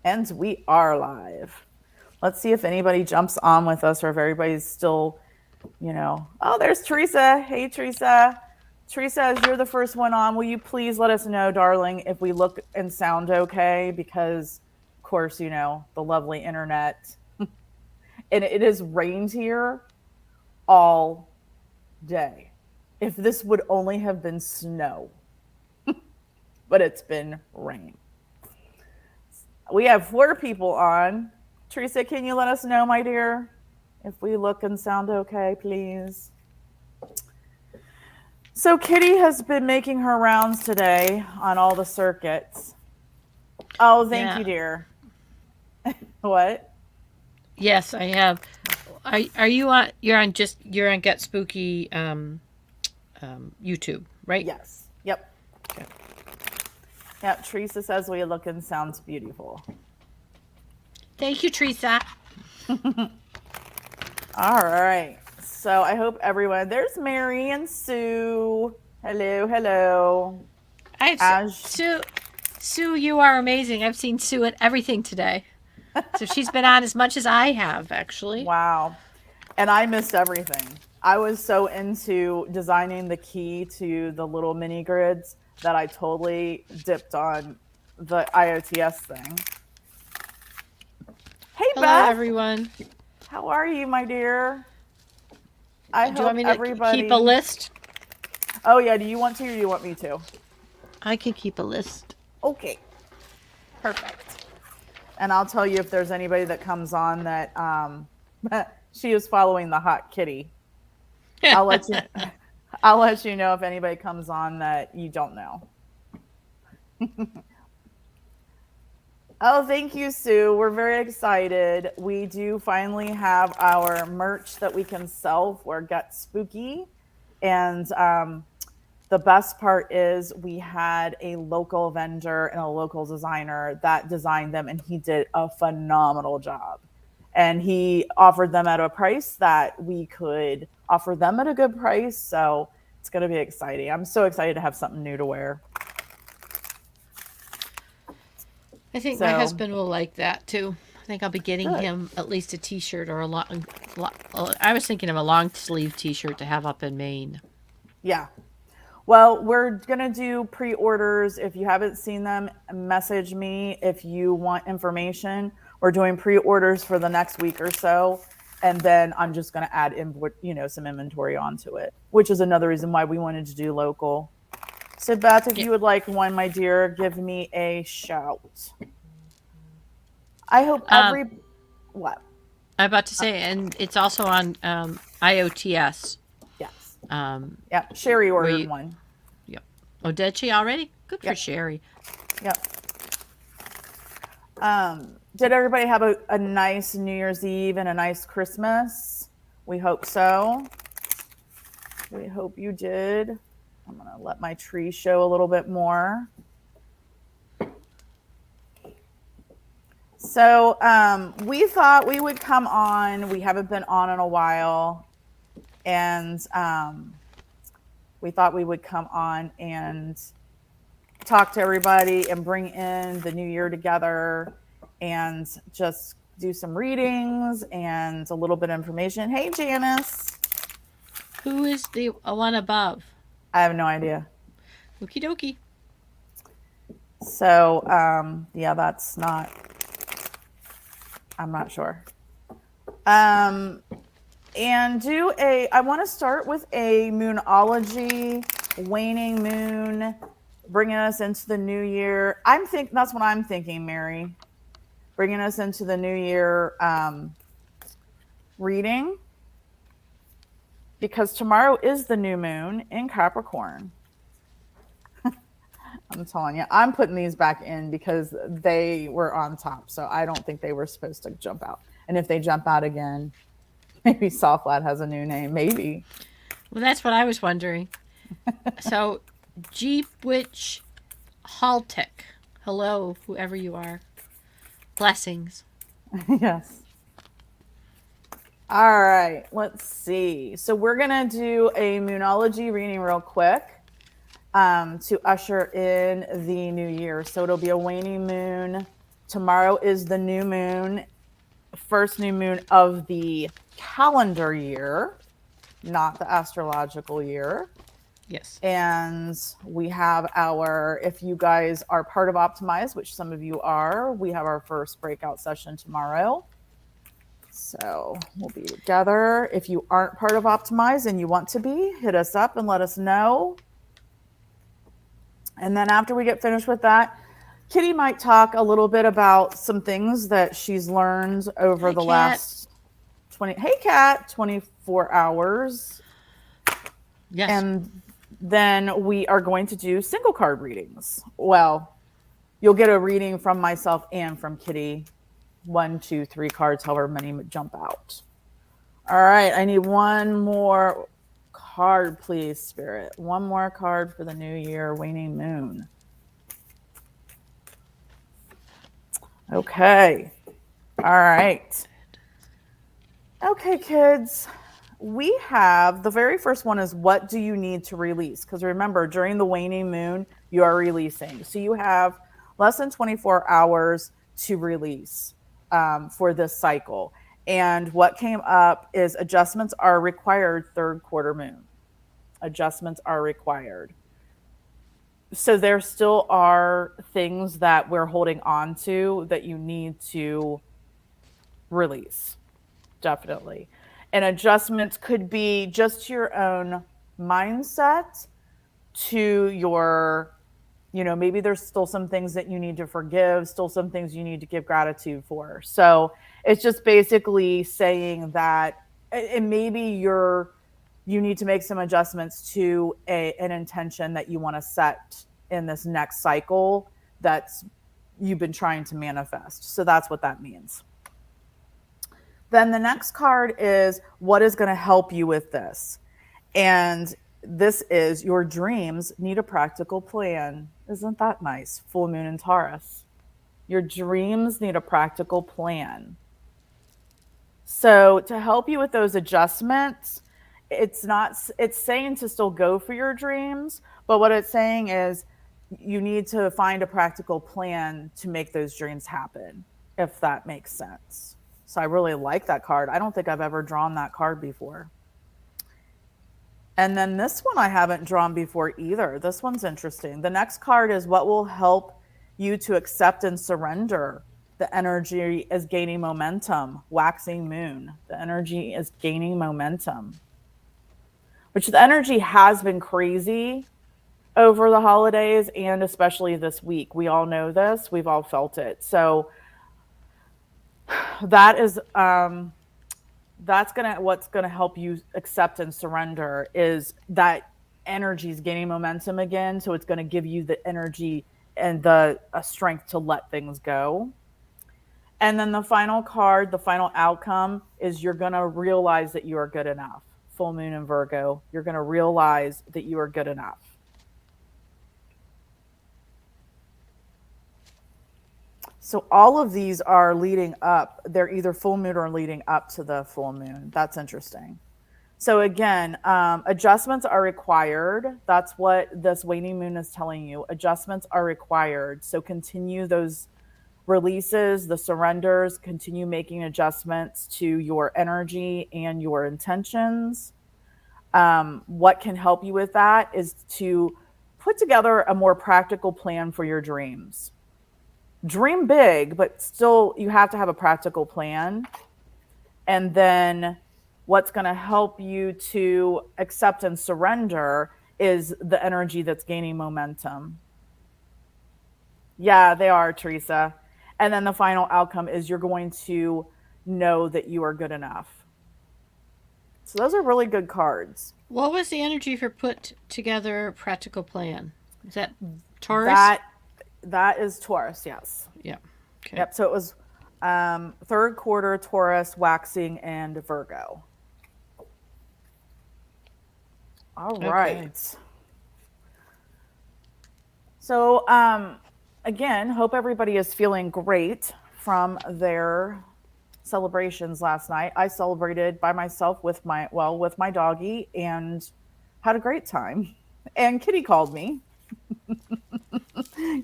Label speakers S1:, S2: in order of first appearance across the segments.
S1: And we are live. Let's see if anybody jumps on with us or if everybody's still, Oh, there's Teresa. Hey, Teresa. Teresa, as you're the first one on, will you please let us know, darling, if we look and sound okay? Because, of course, the lovely internet. And it has rained here all day. If this would only have been snow, but it's been rain. We have 4 people on. Teresa, can you let us know, my dear, if we look and sound okay, please? So Kitty has been making her rounds today on all the circuits. Oh, thank you, dear. What?
S2: Yes, I have. Are you on? You're on Get Spooky YouTube, right?
S1: Yes. Yep.
S2: Okay.
S1: Yep. Teresa says we look and sounds beautiful.
S2: Thank you, Teresa.
S1: All right. So I hope everyone. There's Mary and Sue. Hello, hello.
S2: Sue, you are amazing. I've seen Sue at everything today. So she's been on as much as I have, actually.
S1: Wow. And I missed everything. I was so into designing the key to the little mini grids that I totally dipped on the IOTS thing. Hey,
S2: Hello,
S1: Beth.
S2: everyone.
S1: How are you, my dear?
S2: Do you want me to keep a list?
S1: Oh, yeah. Do you want to or do you want me to?
S2: I can keep a list.
S1: Okay. Perfect. And I'll tell you if there's anybody that comes on that she is following the hot kitty. I'll let you know if anybody comes on that you don't know. Oh, thank you, Sue. We're very excited. We do finally have our merch that we can sell for Get Spooky. And the best part is we had a local vendor and a local designer that designed them, and he did a phenomenal job. And he offered them at a price that we could offer them at a good price. So it's going to be exciting. I'm so excited to have something new to wear.
S2: I think my husband will like that too. I think I'll be getting him at least a t-shirt or I was thinking of a long sleeve t-shirt to have up in Maine.
S1: Yeah. Well, we're going to do pre-orders. If you haven't seen them, message me if you want information. We're doing pre-orders for the next week or so. And then I'm just going to add some inventory onto it, which is another reason why we wanted to do local. So, Beth, if you would like one, my dear, give me a shout. I hope what?
S2: I'm about to say, and it's also on IOTS.
S1: Yes. Sherry ordered one.
S2: Yep. Oh, did she already? Good for Sherry.
S1: Yep. Did everybody have a nice New Year's Eve and a nice Christmas? We hope so. We hope you did. I'm going to let my tree show a little bit more. So we thought we would come on. We haven't been on in a while. And we thought we would come on and talk to everybody and bring in the new year together and just do some readings and a little bit of information. Hey, Janice.
S2: Who is the one above?
S1: I have no idea.
S2: Okie dokie.
S1: So, that's not, I'm not sure. And I want to start with a Moonology, waning moon, bringing us into the new year. That's what I'm thinking, Mary. Bringing us into the new year reading. Because tomorrow is the new moon in Capricorn. I'm telling you, I'm putting these back in because they were on top. So I don't think they were supposed to jump out. And if they jump out again, maybe Softlat has a new name. Maybe.
S2: Well, that's what I was wondering. So, Jeep Witch Haltic. Hello, whoever you are. Blessings.
S1: Yes. All right, let's see. So we're going to do a Moonology reading real quick. to usher in the new year. So it'll be a waning moon. Tomorrow is the new moon, first new moon of the calendar year, not the astrological year.
S2: Yes.
S1: And we have if you guys are part of Optimize, which some of you are, we have our first breakout session tomorrow. So we'll be together. If you aren't part of Optimize and you want to be, hit us up and let us know. And then after we get finished with that, Kitty might talk a little bit about some things that she's learned over the last 24 hours.
S2: Yes.
S1: And then we are going to do single card readings. Well, you'll get a reading from myself and from Kitty. 1, 2, 3 cards, however many jump out. All right, I need one more card, please, Spirit. One more card for the new year, waning moon. Okay. All right. Okay, kids. We have the very first one is what do you need to release? Because remember, during the waning moon, you are releasing. So you have less than 24 hours to release for this cycle. And what came up is adjustments are required third quarter moon. Adjustments are required. So there still are things that we're holding on to that you need to release. Definitely. And adjustments could be just your own mindset to your, maybe there's still some things that you need to forgive, still some things you need to give gratitude for. So it's just basically saying that, and maybe you need to make some adjustments to an intention that you want to set in this next cycle that's you've been trying to manifest. So that's what that means. Then the next card is what is going to help you with this. And this is your dreams need a practical plan. Isn't that nice? Full moon in Taurus. Your dreams need a practical plan. So to help you with those adjustments, it's saying to still go for your dreams, but what it's saying is you need to find a practical plan to make those dreams happen, if that makes sense. So I really like that card. I don't think I've ever drawn that card before. And then this one I haven't drawn before either. This one's interesting. The next card is what will help you to accept and surrender. The energy is gaining momentum. Waxing moon. The energy is gaining momentum. Which the energy has been crazy over the holidays and especially this week. We all know this. We've all felt it. So that is what's gonna help you accept and surrender is that energy is gaining momentum again. So it's gonna give you the energy and the strength to let things go. And then the final card, the final outcome is you're gonna realize that you are good enough. Full moon in Virgo, you're gonna realize that you are good enough. So all of these are leading up. They're either full moon or leading up to the full moon. That's interesting. So again, adjustments are required. That's what this waning moon is telling you. Adjustments are required. So continue those releases, the surrenders, continue making adjustments to your energy and your intentions. What can help you with that is to put together a more practical plan for your dreams. Dream big, but still you have to have a practical plan. And then what's going to help you to accept and surrender is the energy that's gaining momentum. Yeah, they are, Teresa. And then the final outcome is you're going to know that you are good enough. So those are really good cards.
S2: What was the energy for put together practical plan? Is that Taurus?
S1: That is Taurus, yes.
S2: Yeah.
S1: Okay. Yep. So it was third quarter Taurus, waxing, and Virgo. All right. Okay. So again, hope everybody is feeling great from their celebrations last night. I celebrated by myself with my doggy and had a great time. And Kitty called me.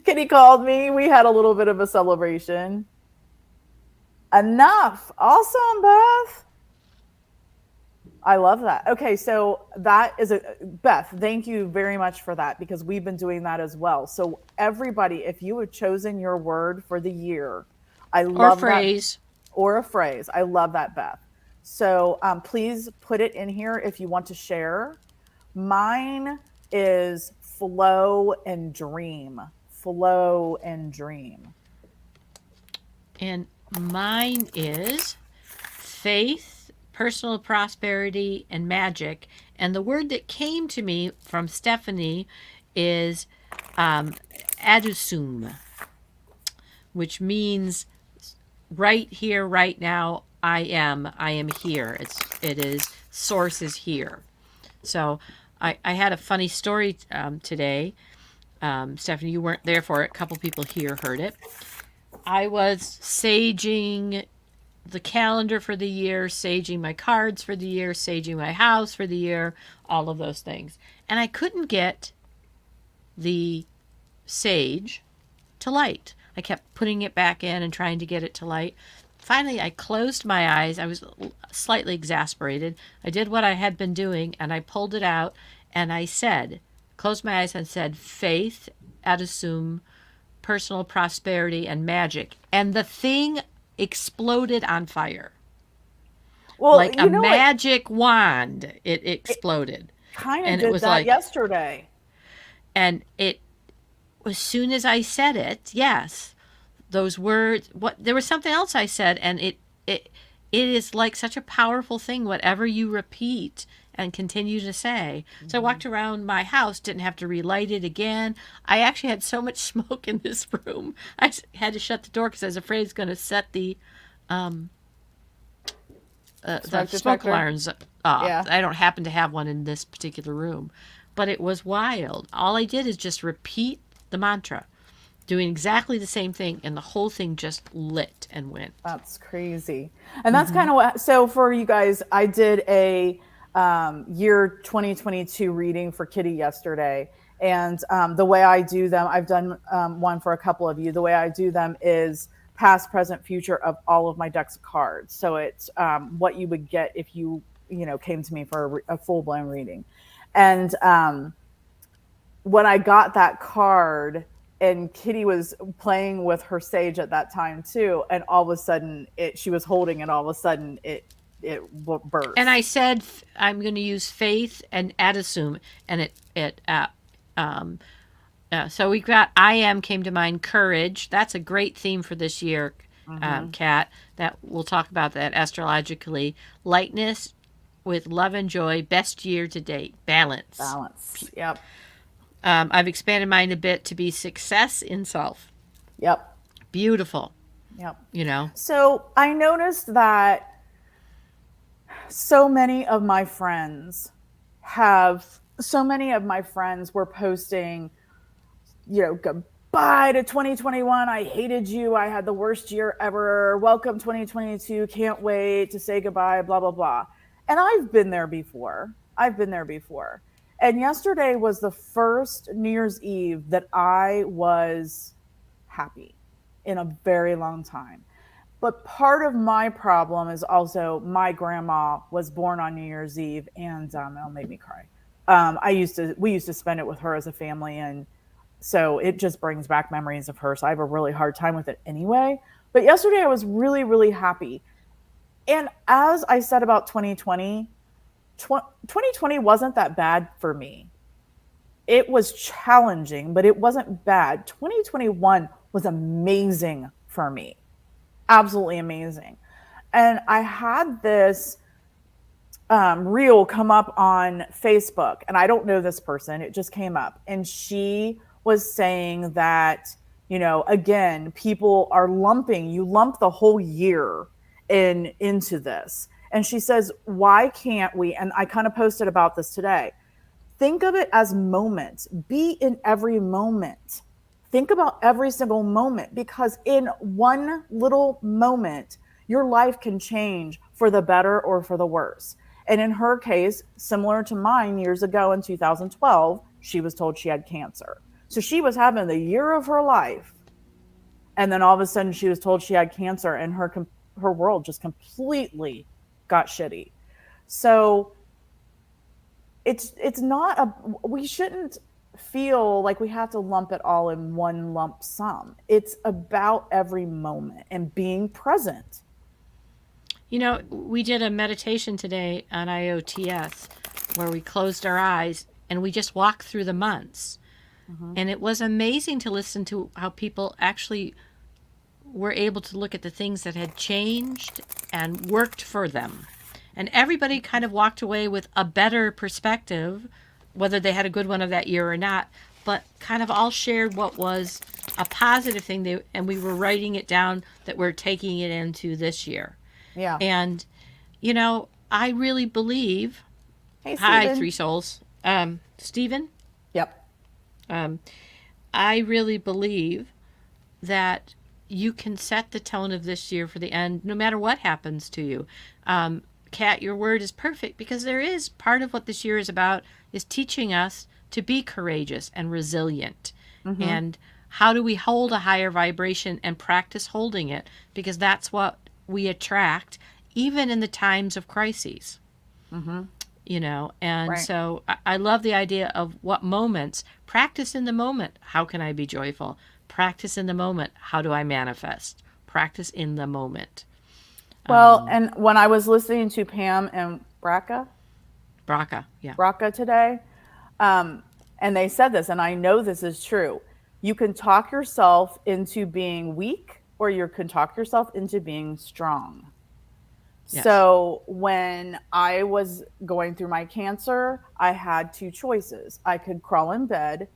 S1: Kitty called me. We had a little bit of a celebration. Enough. Awesome, Beth. I love that. Okay, so that is a Beth, thank you very much for that because we've been doing that as well. So everybody, if you have chosen your word for the year, I love
S2: phrase.
S1: That. Or a phrase. I love that, Beth. So please put it in here if you want to share. Mine is flow and dream. Flow and dream.
S2: And mine is faith, personal prosperity, and magic. And the word that came to me from Stephanie is adusum, which means right here, right now. I am here. It is source is here. So I had a funny story today. Stephanie, you weren't there for it. A couple people here heard it. I was saging the calendar for the year, saging my cards for the year, saging my house for the year, all of those things. And I couldn't get the sage to light. I kept putting it back in and trying to get it to light. Finally, I closed my eyes. I was slightly exasperated. I did what I had been doing, and I pulled it out, and I said, closed my eyes and said, faith, adusum, personal prosperity, and magic. And the thing exploded on fire. Well, like a magic wand, it exploded.
S1: Kind of did that yesterday.
S2: And it, as soon as I said it, yes, those words, there was something else I said, and it is like such a powerful thing, whatever you repeat and continue to say. So I walked around my house, didn't have to relight it again. I actually had so much smoke in this room. I had to shut the door because I was afraid it's going to set the smoke alarms off. Yeah. I don't happen to have one in this particular room. But it was wild. All I did is just repeat the mantra, doing exactly the same thing, and the whole thing just lit and went.
S1: That's crazy. And that's kind of what, so for you guys, I did a year 2022 reading for Kitty yesterday. And the way I do them, I've done one for a couple of you. The way I do them is past, present, future of all of my decks of cards. So it's what you would get if you came to me for a full-blown reading. And when I got that card, and Kitty was playing with her sage at that time too, and all of a sudden she was holding it. All of a sudden it burst.
S2: And I said I'm going to use faith and adusum, and so we got I am came to mind, courage. That's a great theme for this year, Kat. That we'll talk about that astrologically. Lightness with love and joy. Best year to date. Balance.
S1: Yep.
S2: I've expanded mine a bit to be success in self.
S1: Yep.
S2: Beautiful.
S1: Yep. So I noticed that so many of my friends were posting, goodbye to 2021. I hated you. I had the worst year ever. Welcome 2022. Can't wait to say goodbye, blah, blah, blah. And I've been there before. And yesterday was the first New Year's Eve that I was happy in a very long time. But part of my problem is also my grandma was born on New Year's Eve, and it'll make me cry. We used to spend it with her as a family, and so it just brings back memories of her. So I have a really hard time with it anyway. But yesterday I was really, really happy. And as I said about 2020 wasn't that bad for me. It was challenging, but it wasn't bad. 2021 was amazing for me. Absolutely amazing. And I had this reel come up on Facebook, and I don't know this person. It just came up. And she was saying that, again, people are you lump the whole year into this. And she says, why can't we? And I kind of posted about this today. Think of it as moments. Be in every moment. Think about every single moment, because in one little moment, your life can change for the better or for the worse. And in her case, similar to mine years ago in 2012, she was told she had cancer. So she was having the year of her life, and then all of a sudden she was told she had cancer, and her world just completely got shitty. So it's not a we shouldn't feel like we have to lump it all in one lump sum. It's about every moment and being present.
S2: You know, we did a meditation today on IOTS where we closed our eyes and we just walked through the months.
S1: Mm-hmm.
S2: And it was amazing to listen to how people actually were able to look at the things that had changed and worked for them. And everybody kind of walked away with a better perspective, whether they had a good one of that year or not, but kind of all shared what was a positive thing. And we were writing it down that we're taking it into this year.
S1: Yeah.
S2: And, you know, I really believe.
S1: Hey,
S2: Hi,
S1: Stephen.
S2: Three Souls. Stephen?
S1: Yep.
S2: I really believe that you can set the tone of this year for the end, no matter what happens to you. Kat, your word is perfect, because there is part of what this year is about is teaching us to be courageous and resilient.
S1: Mm-hmm.
S2: And how do we hold a higher vibration and practice holding it? Because that's what we attract, even in the times of crises.
S1: Mm-hmm.
S2: You know, and
S1: Right.
S2: so I love the idea of what moments, practice in the moment. How can I be joyful? Practice in the moment. How do I manifest? Practice in the moment.
S1: Well, and when I was listening to Pam and
S2: Braca, yeah.
S1: Braca today, and they said this, and I know this is true. You can talk yourself into being weak, or you can talk yourself into being strong.
S2: Yes.
S1: So when I was going through my cancer, I had two choices. I could crawl in bed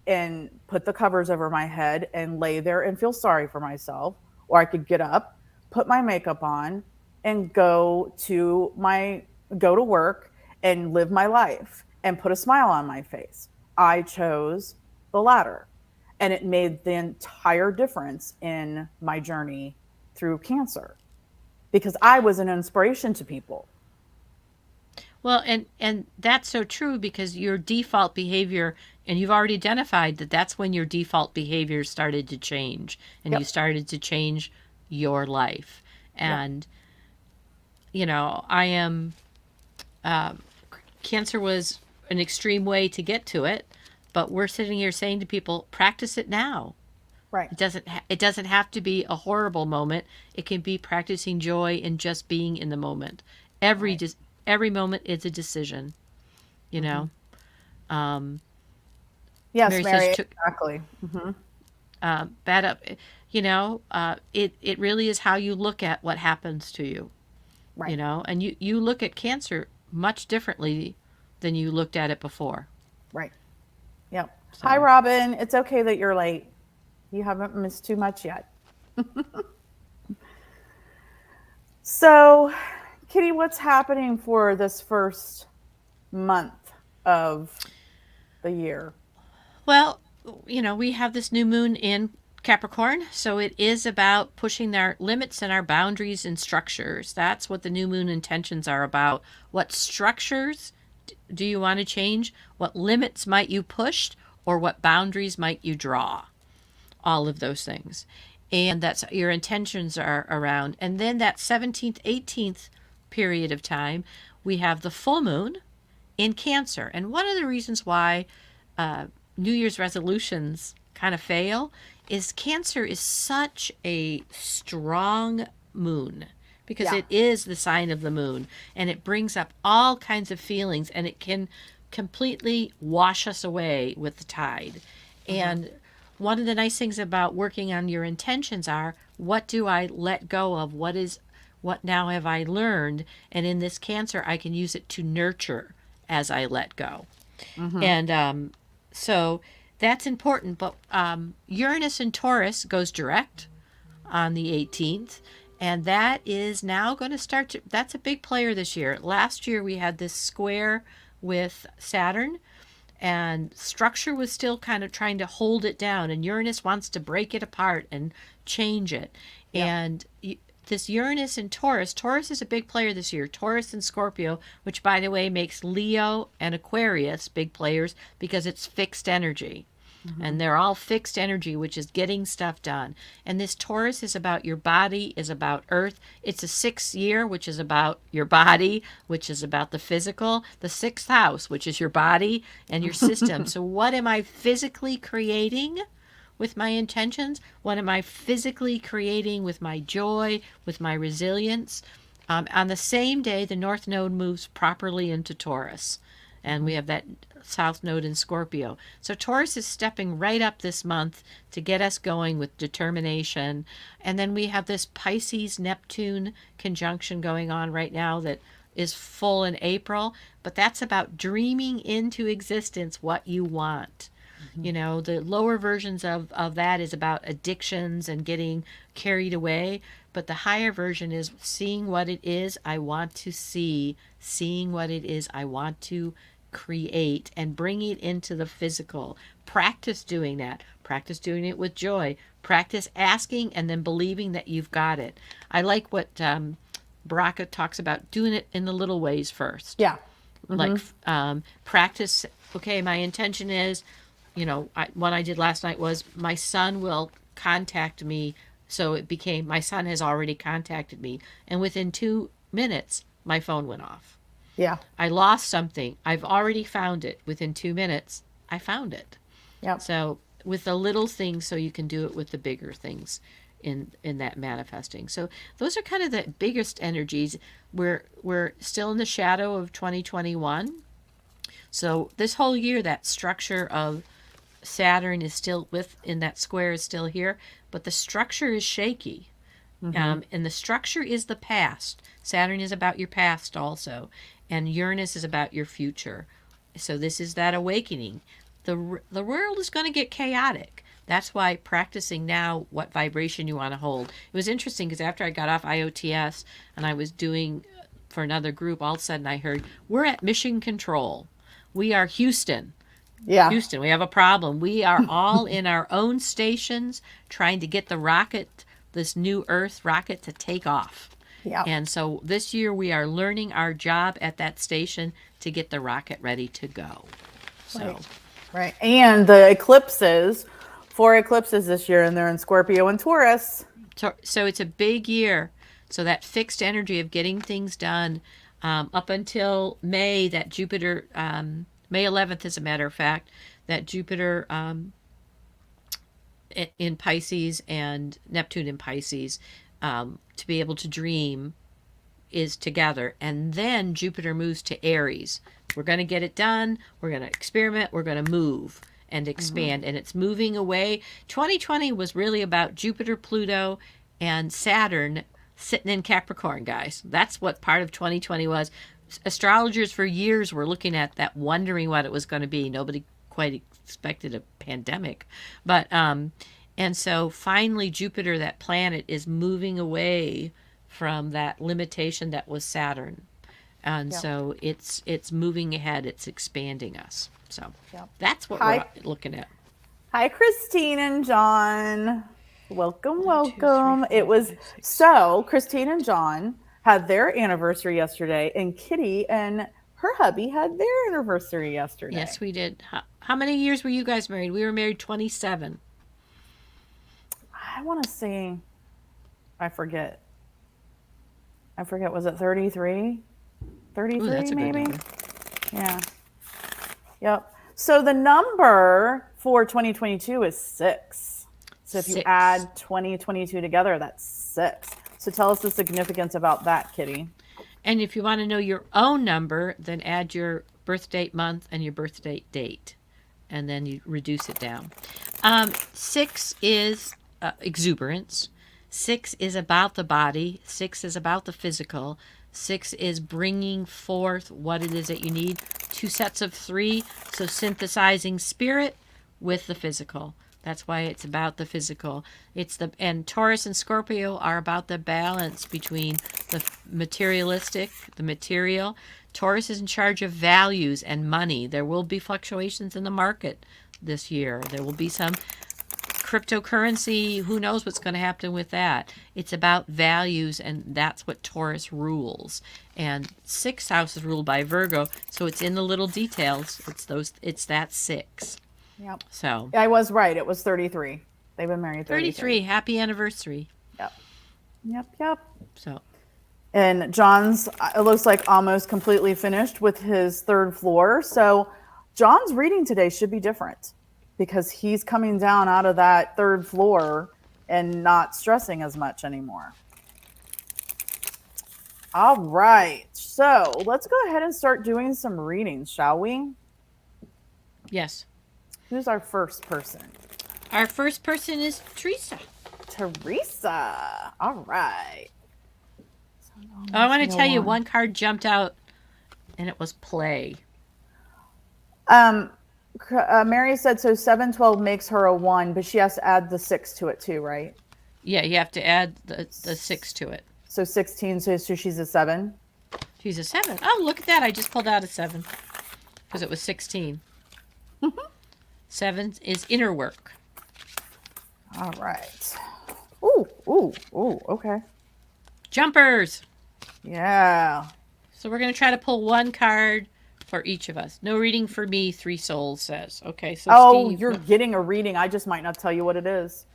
S1: and put the covers over my head and lay there and feel sorry for myself, or I could get up, put my makeup on, and go to work and live my life and put a smile on my face. I chose the latter, and it made the entire difference in my journey through cancer, because I was an inspiration to people.
S2: Well, and that's so true, because your default behavior, and you've already identified that that's when your default behavior started to change, and
S1: Yep.
S2: you started to change your life. And, you know, I am, cancer was an extreme way to get to it, but we're sitting here saying to people, practice it now.
S1: Right.
S2: It doesn't have to be a horrible moment. It can be practicing joy and just being in the moment. Every moment is a decision, you know.
S1: Yes,
S2: Mary
S1: Mary,
S2: says,
S1: exactly. Mm-hmm.
S2: bad up, you know. It really is how you look at what happens to you,
S1: Right.
S2: you know. And you look at cancer much differently than you looked at it before.
S1: Right. Yep.
S2: So.
S1: Hi, Robin. It's okay that you're late. You haven't missed too much yet. So, Kitty, what's happening for this first month of the year?
S2: Well, you know, we have this new moon in Capricorn, so it is about pushing our limits and our boundaries and structures. That's what the new moon intentions are about. What structures do you want to change? What limits might you push? Or what boundaries might you draw? All of those things. And that's your intentions are around. And then that 17th, 18th period of time, we have the full moon in Cancer. And one of the reasons why New Year's resolutions kind of fail is Cancer is such a strong moon, because it is the sign of the moon, and it brings up all kinds of feelings, and it can completely wash us away with the tide. And one of the nice things about working on your intentions are, what do I let go of? What now have I learned? And in this Cancer, I can use it to nurture as I let go. And so that's important. But Uranus and Taurus goes direct on the 18th. And that is now going to start to, that's a big player this year. Last year we had this square with Saturn, and structure was still kind of trying to hold it down, and Uranus wants to break it apart and change it. And this Uranus and Taurus. Taurus is a big player this year. Taurus and Scorpio, which by the way makes Leo and Aquarius big players because it's fixed energy. And they're all fixed energy, which is getting stuff done. And this Taurus is about your body, is about earth. It's a 6th year, which is about your body, which is about the physical. The 6th house, which is your body and your system. So what am I physically creating with my intentions? What am I physically creating with my joy, with my resilience? On the same day, the North Node moves properly into Taurus. And we have that South Node in Scorpio. So Taurus is stepping right up this month to get us going with determination. And then we have this Pisces-Neptune conjunction going on right now that is full in April. But that's about dreaming into existence what you want. You know, the lower versions of that is about addictions and getting carried away. But the higher version is seeing what it is I want to see, seeing what it is I want to create, and bring it into the physical. Practice doing that. Practice doing it with joy. Practice asking and then believing that you've got it. I like what Baraka talks about, doing it in the little ways first.
S1: Yeah.
S2: Like practice, okay, my intention is, you know, what I did last night was my son will contact me. So it became, my son has already contacted me. And within 2 minutes, my phone went off.
S1: Yeah.
S2: I lost something. I've already found it. Within 2 minutes, I found it.
S1: Yep.
S2: So with the little things, so you can do it with the bigger things in that manifesting. So those are kind of the biggest energies. We're still in the shadow of 2021. So this whole year, that structure of Saturn is still in that square is still here, but the structure is shaky. And the structure is the past. Saturn is about your past also. And Uranus is about your future. So this is that awakening. The world is going to get chaotic. That's why practicing now what vibration you want to hold. It was interesting because after I got off IOTS and I was doing for another group, all of a sudden I heard, we're at mission control. We are Houston.
S1: Yeah.
S2: Houston, we have a problem. We are all in our own stations trying to get the rocket, this new Earth rocket, to take off.
S1: Yeah.
S2: And so this year we are learning our job at that station to get the rocket ready to go. So,
S1: right. And the eclipses, 4 eclipses this year, and they're in Scorpio and Taurus.
S2: So it's a big year. So that fixed energy of getting things done up until May, that Jupiter, May 11th, as a matter of fact, that Jupiter in Pisces and Neptune in Pisces, to be able to dream is together. And then Jupiter moves to Aries. We're going to get it done. We're going to experiment. We're going to move and expand. And it's moving away. 2020 was really about Jupiter, Pluto, and Saturn sitting in Capricorn, guys. That's what part of 2020 was. Astrologers for years were looking at that, wondering what it was going to be. Nobody quite expected a pandemic. But and so finally Jupiter, that planet, is moving away from that limitation that was Saturn. And so it's moving ahead, it's expanding us. So that's what we're looking at.
S1: Hi, Christine and John. Welcome, welcome. It was so Christine and John had their anniversary yesterday, and Kitty and her hubby had their anniversary yesterday.
S2: Yes, we did. How many years were you guys married? We were married 27.
S1: I want to say, I forget. Was it 33? 33
S2: that's a
S1: maybe?
S2: good number.
S1: Yeah. Yep. So the number for 2022 is 6. So if you add 2022 together, that's 6. So tell us the significance about that, Kitty.
S2: And if you want to know your own number, then add your birth date month and your birth date. And then you reduce it down. 6 is exuberance. 6 is about the body. 6 is about the physical. 6 is bringing forth what it is that you need. 2 sets of 3. So synthesizing spirit with the physical. That's why it's about the physical. And Taurus and Scorpio are about the balance between the materialistic, the material. Taurus is in charge of values and money. There will be fluctuations in the market this year. There will be some cryptocurrency, who knows what's going to happen with that. It's about values, and that's what Taurus rules. And 6th house is ruled by Virgo, so it's in the little details. It's that 6.
S1: Yep.
S2: So
S1: I was right. It was 33. They've been married
S2: 33. Happy anniversary.
S1: Yep.
S2: So
S1: And John's, it looks like, almost completely finished with his 3rd floor. So John's reading today should be different because he's coming down out of that 3rd floor and not stressing as much anymore. All right. So let's go ahead and start doing some readings, shall we?
S2: yes.
S1: Who's our first person?
S2: Our first person is Teresa.
S1: Teresa. All right.
S2: Oh, I want to tell you, one card jumped out, and it was play.
S1: Mary said, so 712 makes her a 1, but she has to add the 6 to it too, right?
S2: Yeah, you have to add the 6 to it.
S1: So 16, so she's a 7?
S2: She's a 7. Oh, look at that. I just pulled out a 7 because it was 16. 7 is inner work.
S1: All right. Ooh, okay.
S2: Jumpers.
S1: Yeah.
S2: So we're going to try to pull one card for each of us. No reading for me, 3 souls says. Okay, so Steve,
S1: you're getting a reading. I just might not tell you what it is.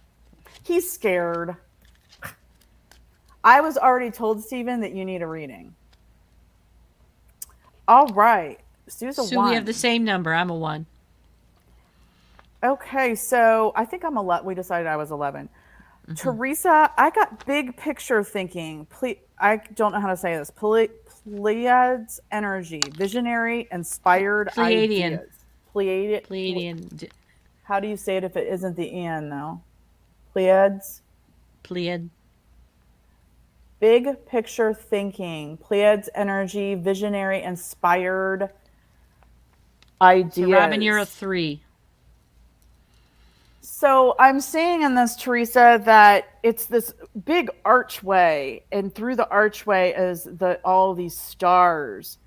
S1: He's scared. I was already told, Stephen, that you need a reading. All right. Sue's a 1.
S2: Sue, we have the same number. I'm a 1.
S1: Okay, so I think I'm 11. We decided I was 11. Mm-hmm. Teresa, I got big picture thinking. I don't know how to say this. Pleiades energy, visionary, inspired
S2: Pleiadian.
S1: ideas.
S2: Pleiadian.
S1: How do you say it if it isn't the Ian, though? Pleiades?
S2: Pleiad.
S1: Big picture thinking. Pleiades energy, visionary, inspired ideas.
S2: So Robin, you're a 3.
S1: So I'm seeing in this, Teresa, that it's this big archway, and through the archway is all these stars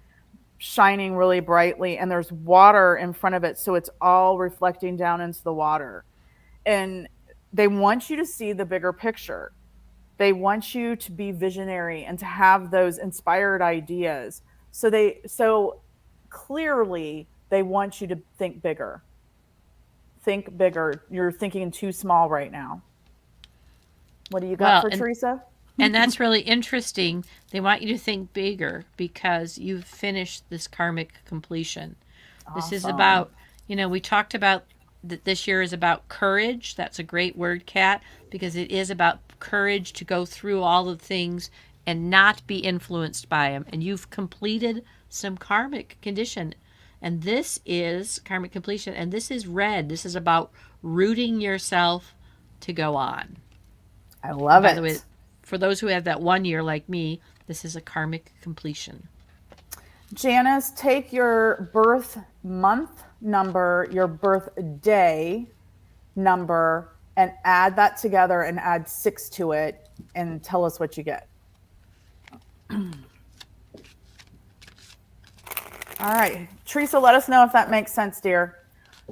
S1: shining really brightly, and there's water in front of it, so it's all reflecting down into the water. And they want you to see the bigger picture. They want you to be visionary and to have those inspired ideas. So clearly they want you to think bigger. Think bigger. You're thinking too small right now. What do you got for Teresa?
S2: And that's really interesting. They want you to think bigger because you've finished this karmic completion. Awesome. This is about, we talked about that this year is about courage. That's a great word, Kat, because it is about courage to go through all the things and not be influenced by them. And you've completed some karmic condition. And this is karmic completion. And this is red. This is about rooting yourself to go on.
S1: I love it. By the way,
S2: for those who have that 1 year like me, this is a karmic completion.
S1: Janice, take your birth month number, your birthday number, and add that together and add 6 to it and tell us what you get. All right. Teresa, let us know if that makes sense, dear.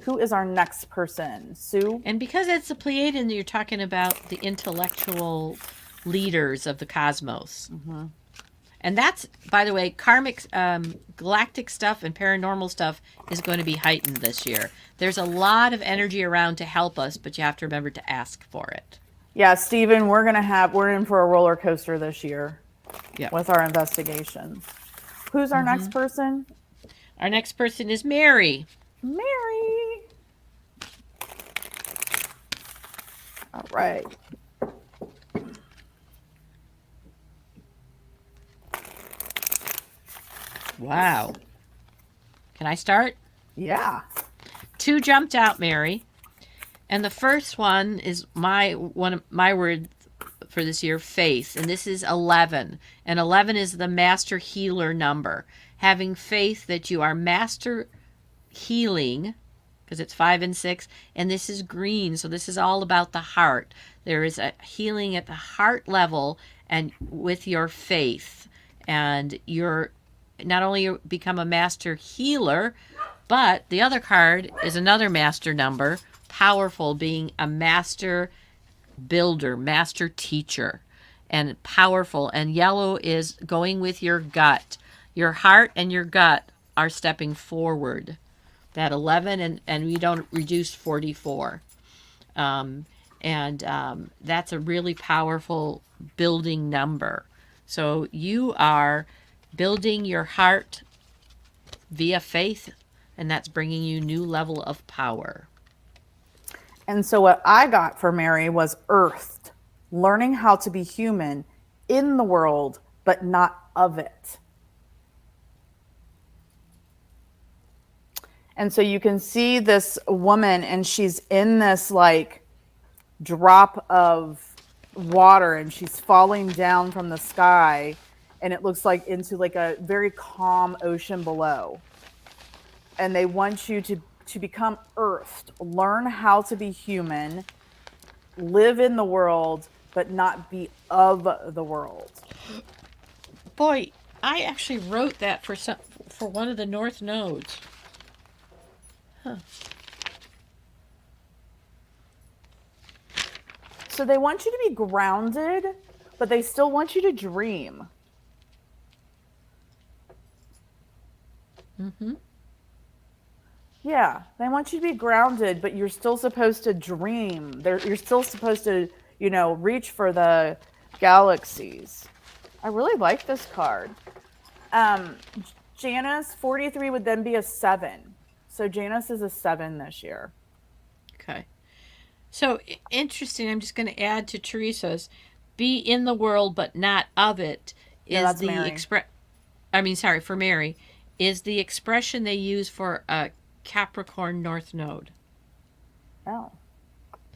S1: Who is our next person? Sue?
S2: And because it's a Pleiadian, you're talking about the intellectual leaders of the cosmos. Mm-hmm. And that's, by the way, karmic, galactic stuff and paranormal stuff is going to be heightened this year. There's a lot of energy around to help us, but you have to remember to ask for it.
S1: Yeah, Stephen, we're in for a roller coaster this year with our investigations. Who's our next person?
S2: Our next person is Mary.
S1: Mary. All right.
S2: Wow. Can I start?
S1: Yeah.
S2: 2 jumped out, Mary. And the first one is one of my words for this year, faith. And this is 11. And 11 is the master healer number. Having faith that you are master healing, because it's 5 and 6, and this is green, so this is all about the heart. There is a healing at the heart level and with your faith. And you're not only you become a master healer, but the other card is another master number, powerful, being a master builder, master teacher, and powerful. And yellow is going with your gut. Your heart and your gut are stepping forward. That 11, and we don't reduce 44. That's a really powerful building number. So you are building your heart via faith, and that's bringing you new level of power.
S1: And so what I got for Mary was earthed, learning how to be human in the world, but not of it. And so you can see this woman, and she's in this like drop of water, and she's falling down from the sky, and it looks like into like a very calm ocean below. And they want you to become earthed, learn how to be human, live in the world, but not be of the world.
S2: Boy, I actually wrote that for one of the north nodes. Huh.
S1: So they want you to be grounded, but they still want you to dream.
S2: Mm-hmm.
S1: Yeah, they want you to be grounded, but you're still supposed to dream. You're still supposed to, reach for the galaxies. I really like this card. Janus, 43 would then be a 7. So Janus is a 7 this year.
S2: Okay. So interesting. I'm just going to add to Teresa's, be in the world but not of it is for Mary, is the expression they use for a Capricorn North Node.
S1: Oh.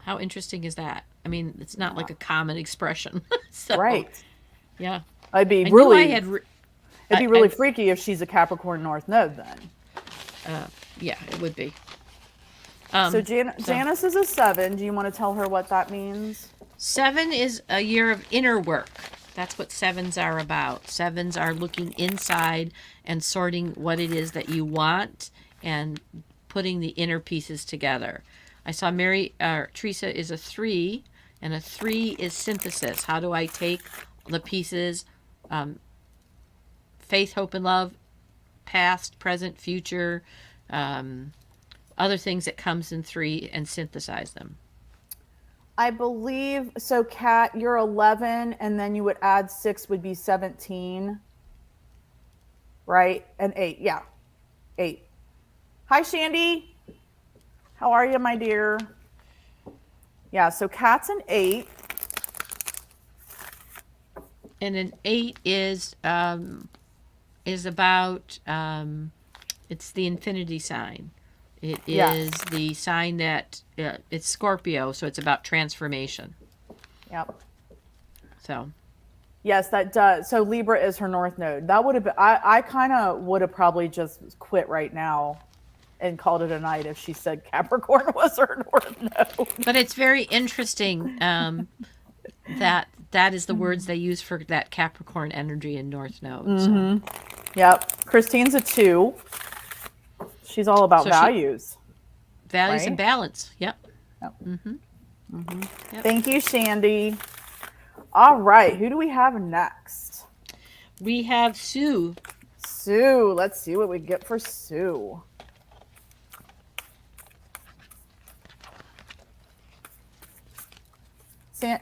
S2: How interesting is that? I mean, it's not like a common expression. So,
S1: right.
S2: Yeah.
S1: It'd be really freaky if she's a Capricorn North Node then.
S2: Yeah, it would be.
S1: Janice is a 7. Do you want to tell her what that means?
S2: 7 is a year of inner work. That's what 7s are about. 7s are looking inside and sorting what it is that you want and putting the inner pieces together. I saw Teresa is a 3, and a 3 is synthesis. How do I take the pieces, faith, hope, and love, past, present, future, other things that comes in 3, and synthesize them?
S1: I believe so. Kat, you're 11, and then you would add 6 would be 17, right? And 8, yeah, 8. Hi, Shandy. How are you, my dear? Yeah, so Kat's an 8.
S2: And an 8 is about it's the infinity sign. It is the sign that it's Scorpio, so it's about transformation.
S1: Yep.
S2: So.
S1: Yes, that does. So Libra is her North Node. That would have been. I kind of would have probably just quit right now and called it a night if she said Capricorn was her North Node.
S2: But it's very interesting that is the words they use for that Capricorn energy in North Node.
S1: Mm-hmm. So. Yep. Christine's a 2. She's all about values.
S2: Values and balance. Yep.
S1: Mm-hmm. Mm-hmm. Yep. Thank you, Shandy. All right. Who do we have next?
S2: We have Sue.
S1: Sue. Let's see what we get for Sue.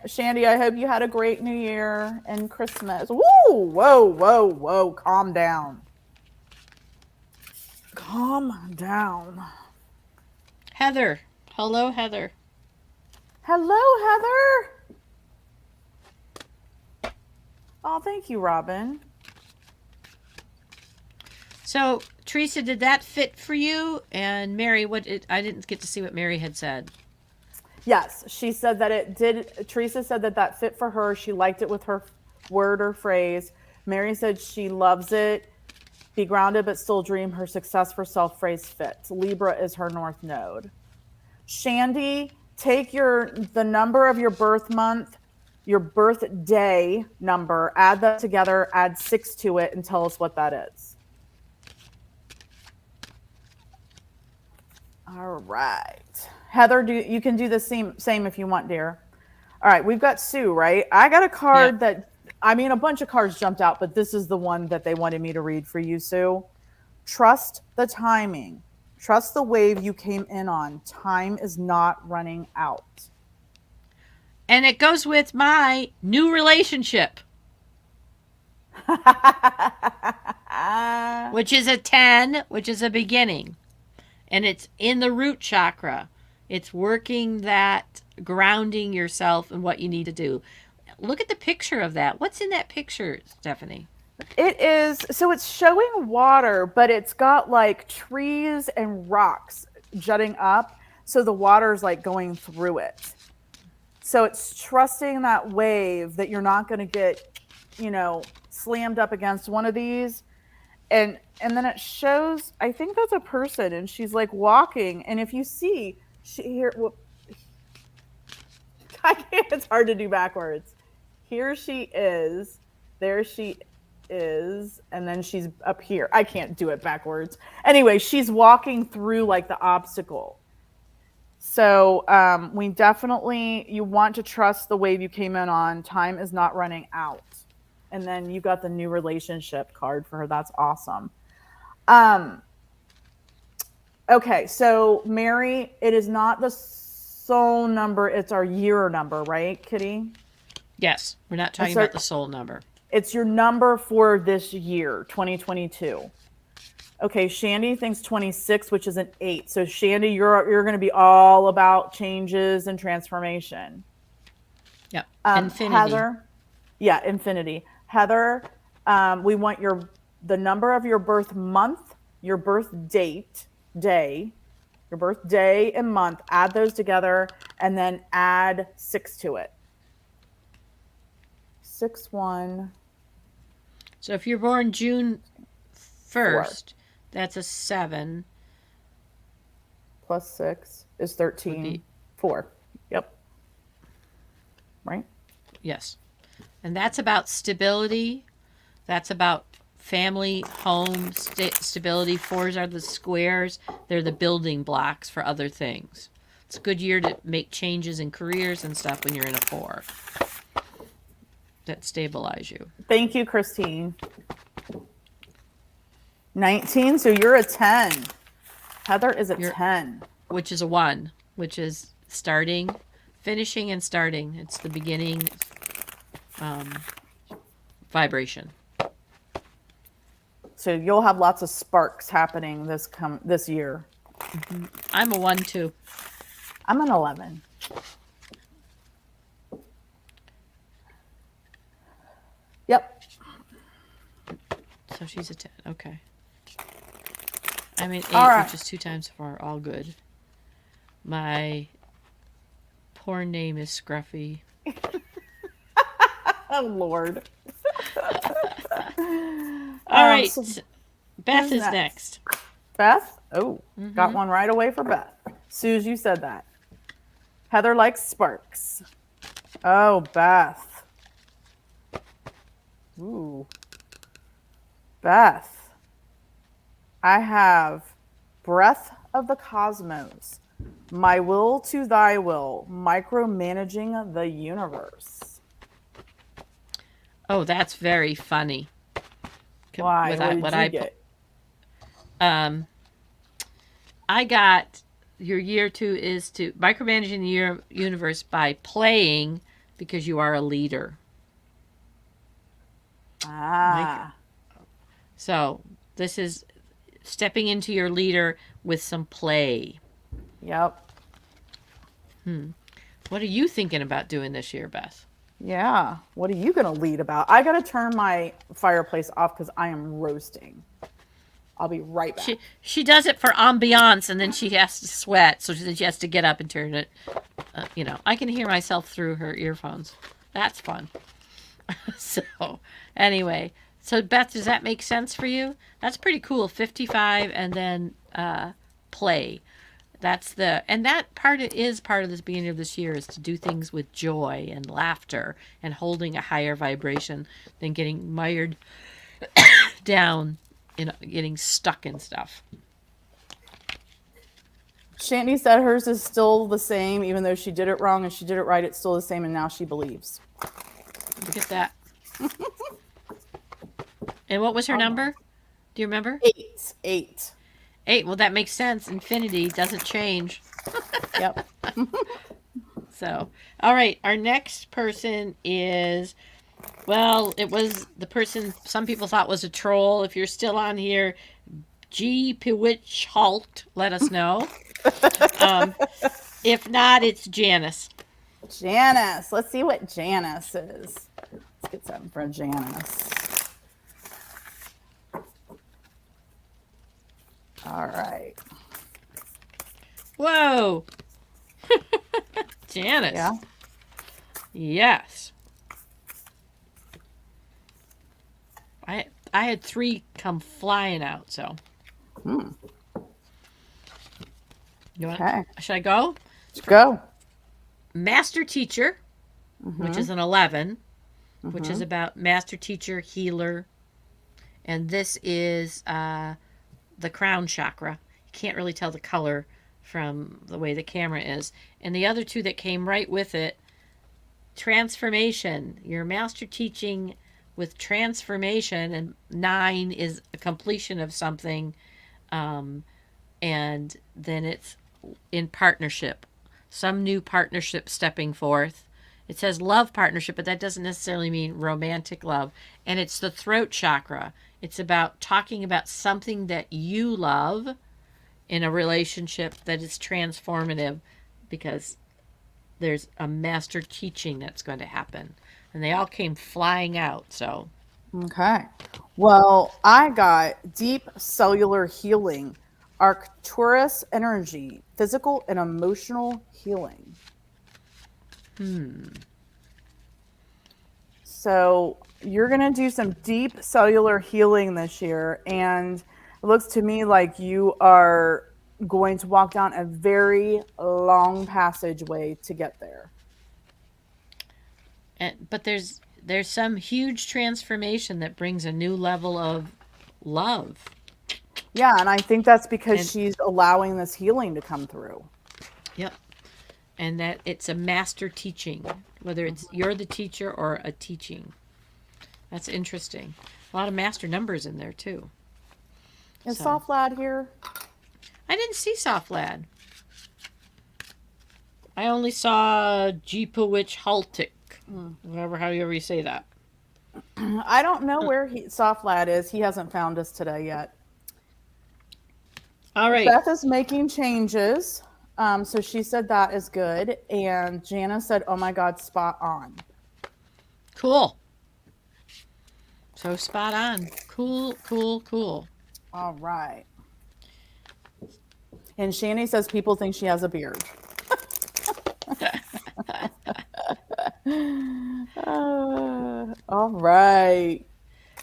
S1: Shandy, I hope you had a great New Year and Christmas. Woo! Whoa, whoa, whoa. Calm down. Calm down.
S2: Heather. Hello, Heather.
S1: Hello, Heather. Oh, thank you, Robin. So,
S2: Teresa, did that fit for you? And Mary, I didn't get to see what Mary had said.
S1: Yes, she said that it did. Teresa said that fit for her. She liked it with her word or phrase. Mary said she loves it. Be grounded but still dream. Her success for self phrase fits. Libra is her North Node. Shandy, take the number of your birth month, your birthday number, add that together, add 6 to it, and tell us what that is. All right. Heather, you can do the same if you want, dear. All right, we've got Sue, right? I got a card that, I mean, a bunch of cards jumped out, but this is the one that they wanted me to read for you, Sue. Trust the timing. Trust the wave you came in on. Time is not running out.
S2: And it goes with my new relationship, which is a 10, which is a beginning. And it's in the root chakra. It's working that, grounding yourself and what you need to do. Look at the picture of that. What's in that picture, Stephanie?
S1: It is, so it's showing water, but it's got like trees and rocks jutting up. So the water's like going through it. So it's trusting that wave that you're not going to get, slammed up against one of these. And then it shows, I think that's a person, and she's like walking. And if you see, it's hard to do backwards. Here she is. There she is. And then she's up here. I can't do it backwards. Anyway, she's walking through like the obstacle. So you want to trust the wave you came in on. Time is not running out. And then you got the new relationship card for her. That's awesome. Okay, so Mary, it is not the soul number. It's our year number, right, Kitty?
S2: Yes, we're not talking about the soul number.
S1: It's your number for this year, 2022. Okay, Shandy thinks 26, which is an 8. So Shandy, you're going to be all about changes and transformation.
S2: Yeah, infinity.
S1: Heather, infinity. Heather, we want the number of your birth month, your birth date, your birth day and month. Add those together, and then add 6 to it. 6-1.
S2: So if you're born June 1st, that's a 7.
S1: Plus 6 is 13. 4. Yep. Right?
S2: Yes. And that's about stability. That's about family, home, stability. 4s are the squares. They're the building blocks for other things. It's a good year to make changes in careers and stuff when you're in a 4. That stabilize you.
S1: Thank you, Christine. 19, so you're a 10. Heather is a 10.
S2: Which is a 1, which is starting, finishing and starting. It's the beginning vibration.
S1: So you'll have lots of sparks happening this year.
S2: Mm-hmm. I'm a 1 too.
S1: I'm an 11. Yep.
S2: So she's a 10. Okay. I'm an 8,
S1: right.
S2: which is 2 times 4. All good. My poor name is Scruffy.
S1: Oh, Lord.
S2: All right. So Beth is next.
S1: Beth? Oh, got one right away for Beth. Suze, you said that. Heather likes sparks. Oh, Beth. Ooh. Beth. I have breath of the cosmos, my will to thy will, micromanaging the universe.
S2: Oh, that's very funny.
S1: Why? What did you get?
S2: I got your year 2 is to micromanaging the universe by playing because you are a leader. So this is stepping into your leader with some play.
S1: Yep.
S2: What are you thinking about doing this year, Beth?
S1: Yeah. What are you going to lead about? I got to turn my fireplace off because I am roasting. I'll be right back.
S2: She does it for ambiance, and then she has to sweat, so she has to get up and turn it. I can hear myself through her earphones. That's fun. So, anyway. So, Beth, does that make sense for you? That's pretty cool. 55 and then play. And that is part of this beginning of this year is to do things with joy and laughter and holding a higher vibration than getting mired down in getting stuck in stuff.
S1: Shandy said hers is still the same, even though she did it wrong and she did it right. It's still the same, and now she believes.
S2: Look at that. And what was her number? Do you remember?
S1: 8. 8.
S2: 8. Well, that makes sense. Infinity doesn't change.
S1: Yep.
S2: So, all right. Our next person is, well, it was the person some people thought was a troll. If you're still on here, G. Pewitch Halt, let us know. If not, it's Janice.
S1: Janice. Let's see what Janice is. Let's get something for Janice. All right.
S2: Whoa. Janice.
S1: Yeah.
S2: Yes. I had 3 come flying out, so. You want,
S1: Okay.
S2: should I go?
S1: Let's go.
S2: Master Teacher, which is an 11, which is about Master Teacher, Healer. And this is the Crown Chakra. You can't really tell the color from the way the camera is. And the other 2 that came right with it, Transformation. Your Master Teaching with Transformation, and 9 is a completion of something. And then it's in partnership. Some new partnership stepping forth. It says love partnership, but that doesn't necessarily mean romantic love. And it's the throat chakra. It's about talking about something that you love in a relationship that is transformative, because there's a master teaching that's going to happen. And they all came flying out, so.
S1: Okay. Well, I got deep cellular healing, Arcturus energy, physical and emotional healing. So you're going to do some deep cellular healing this year. And it looks to me like you are going to walk down a very long passageway to get there.
S2: But there's some huge transformation that brings a new level of love.
S1: Yeah, and I think that's because she's allowing this healing to come through.
S2: Yep. And that it's a master teaching, whether it's you're the teacher or a teaching. That's interesting. A lot of master numbers in there, too.
S1: Is Soft Lad here?
S2: I didn't see Soft Lad. I only saw Jeepowich Haltic. However you say that.
S1: I don't know where Soft Lad is. He hasn't found us today yet.
S2: All right.
S1: Beth is making changes. So she said that is good. And Jana said, oh my God, spot on.
S2: Cool. So spot on. Cool.
S1: All right. And Shani says people think she has a beard. All right.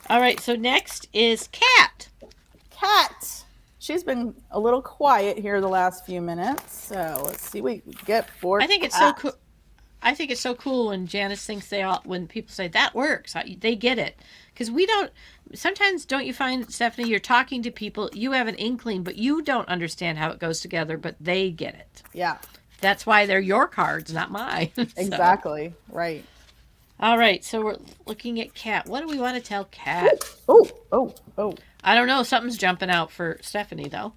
S2: All right. So next is Kat.
S1: Kat. She's been a little quiet here the last few minutes. So let's see what we get for
S2: I think it's so cool. I think it's so cool when Janice thinks when people say that works, they get it. Because we don't, sometimes don't you find, Stephanie, you're talking to people, you have an inkling, but you don't understand how it goes together, but they get it.
S1: Yeah.
S2: That's why they're your cards, not mine.
S1: Exactly. Right.
S2: All right. So we're looking at Kat. What do we want to tell Kat?
S1: Oh.
S2: I don't know. Something's jumping out for Stephanie, though.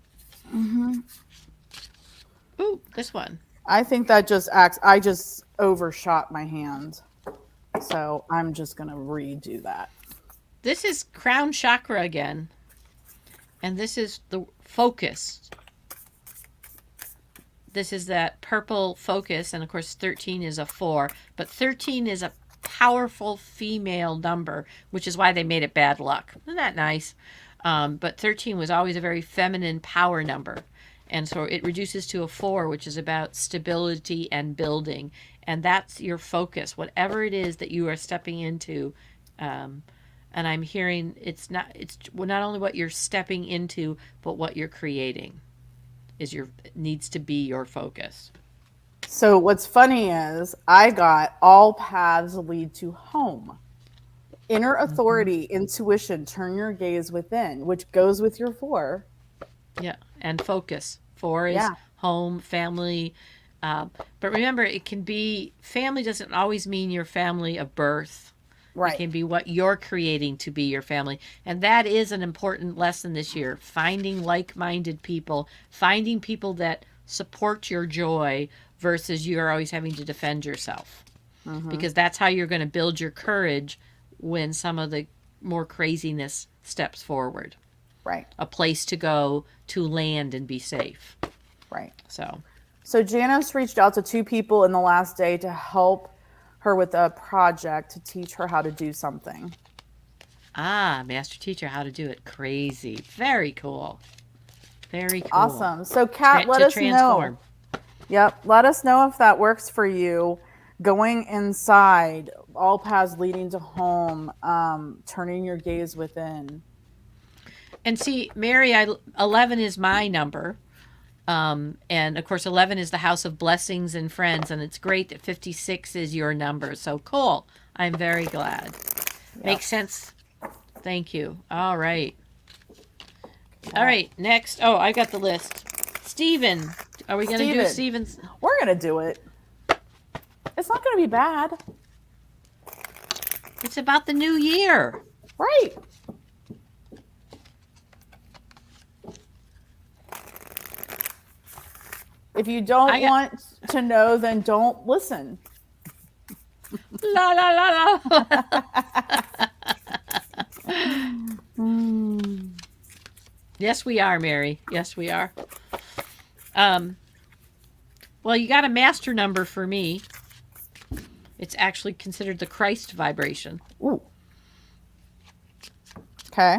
S2: Ooh, this one.
S1: I think that I just overshot my hand. So I'm just going to redo that.
S2: This is Crown Chakra again. And this is the focus. This is that purple focus. And of course, 13 is a 4. But 13 is a powerful female number, which is why they made it bad luck. Isn't that nice? But 13 was always a very feminine power number. And so it reduces to a 4, which is about stability and building. And that's your focus, whatever it is that you are stepping into. And I'm it's not only what you're stepping into, but what you're creating needs to be your focus.
S1: So what's funny is I got all paths lead to home. Inner authority, intuition, turn your gaze within, which goes with your 4.
S2: Yeah, and focus. 4 is home, family. But remember, it can be family doesn't always mean your family of birth.
S1: Right.
S2: It can be what you're creating to be your family. And that is an important lesson this year. Finding like-minded people, finding people that support your joy versus you're always having to defend yourself. Because that's how you're going to build your courage when some of the more craziness steps forward.
S1: Right.
S2: A place to go, to land and be safe.
S1: Right.
S2: So
S1: Janice reached out to 2 people in the last day to help her with a project to teach her how to do something.
S2: master teacher, how to do it. Crazy. Very cool. Very cool.
S1: Awesome. So Kat, let us know. Yep. Let us know if that works for you. Going inside, all paths leading to home, turning your gaze within.
S2: And see, Mary, 11 is my number. And of course, 11 is the house of blessings and friends. And it's great that 56 is your number. So cool. I'm very glad. Yep. Makes sense. Thank you. All right. All right. Next. Oh, I got the list. Stephen. Are we going to do Stephen's?
S1: We're going to do it. It's not going to be bad.
S2: It's about the new year.
S1: Right. If you don't want to know, then don't listen.
S2: La la la la. Yes, we are, Mary. Yes, we are. Well, you got a master number for me. It's actually considered the Christ vibration.
S1: Ooh. Okay.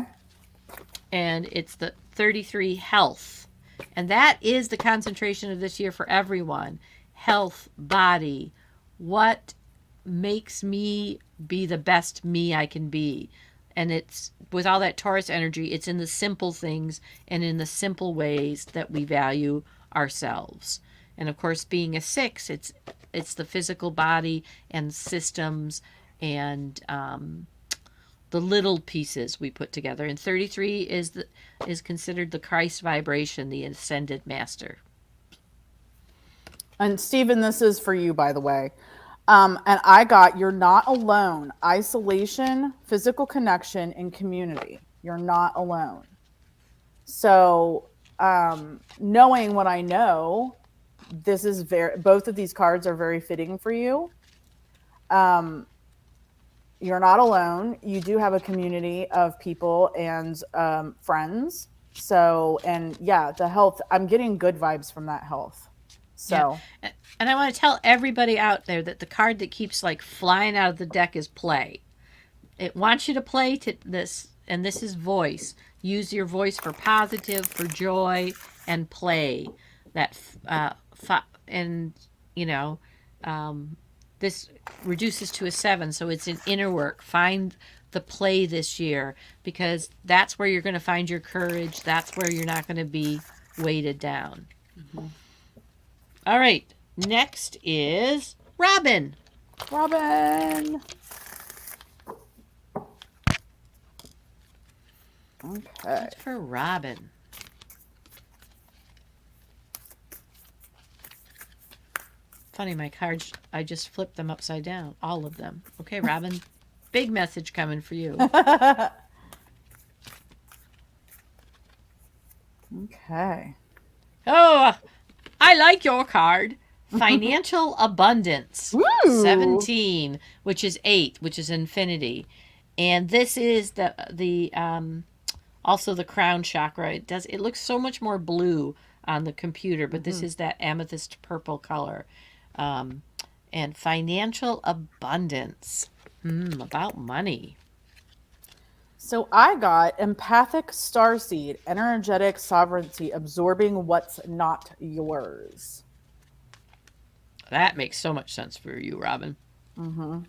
S2: And it's the 33 health. And that is the concentration of this year for everyone. Health, body, what makes me be the best me I can be. And it's, with all that Taurus energy, it's in the simple things and in the simple ways that we value ourselves. And of course, being a 6, it's the physical body and systems and the little pieces we put together. And 33 is considered the Christ vibration, the ascended master.
S1: And Stephen, this is for you, by the way. And I got, you're not alone. Isolation, physical connection, and community. You're not alone. So knowing what I know, this is both of these cards are very fitting for you. You're not alone. You do have a community of people and friends. So, and yeah, the health, I'm getting good vibes from that health. So,
S2: yeah. And I want to tell everybody out there that the card that keeps like flying out of the deck is play. It wants you to play to this, and this is voice. Use your voice for positive, for joy, and play. That and you know, this reduces to a 7, so it's an inner work. Find the play this year, because that's where you're going to find your courage. That's where you're not going to be weighted down. Mm-hmm. All right. Next is Robin.
S1: Robin. Okay.
S2: What's for Robin? Funny, my cards, I just flipped them upside down. All of them. Okay, Robin. Big message coming for you.
S1: Okay.
S2: Oh, I like your card. Financial abundance.
S1: Ooh.
S2: 17, which is 8, which is infinity. And this is the also the crown chakra. It looks so much more blue on the computer, but this is that amethyst purple color. And financial abundance. About money.
S1: So I got empathic starseed, energetic sovereignty, absorbing what's not yours.
S2: That makes so much sense for you, Robin.
S1: Mm-hmm.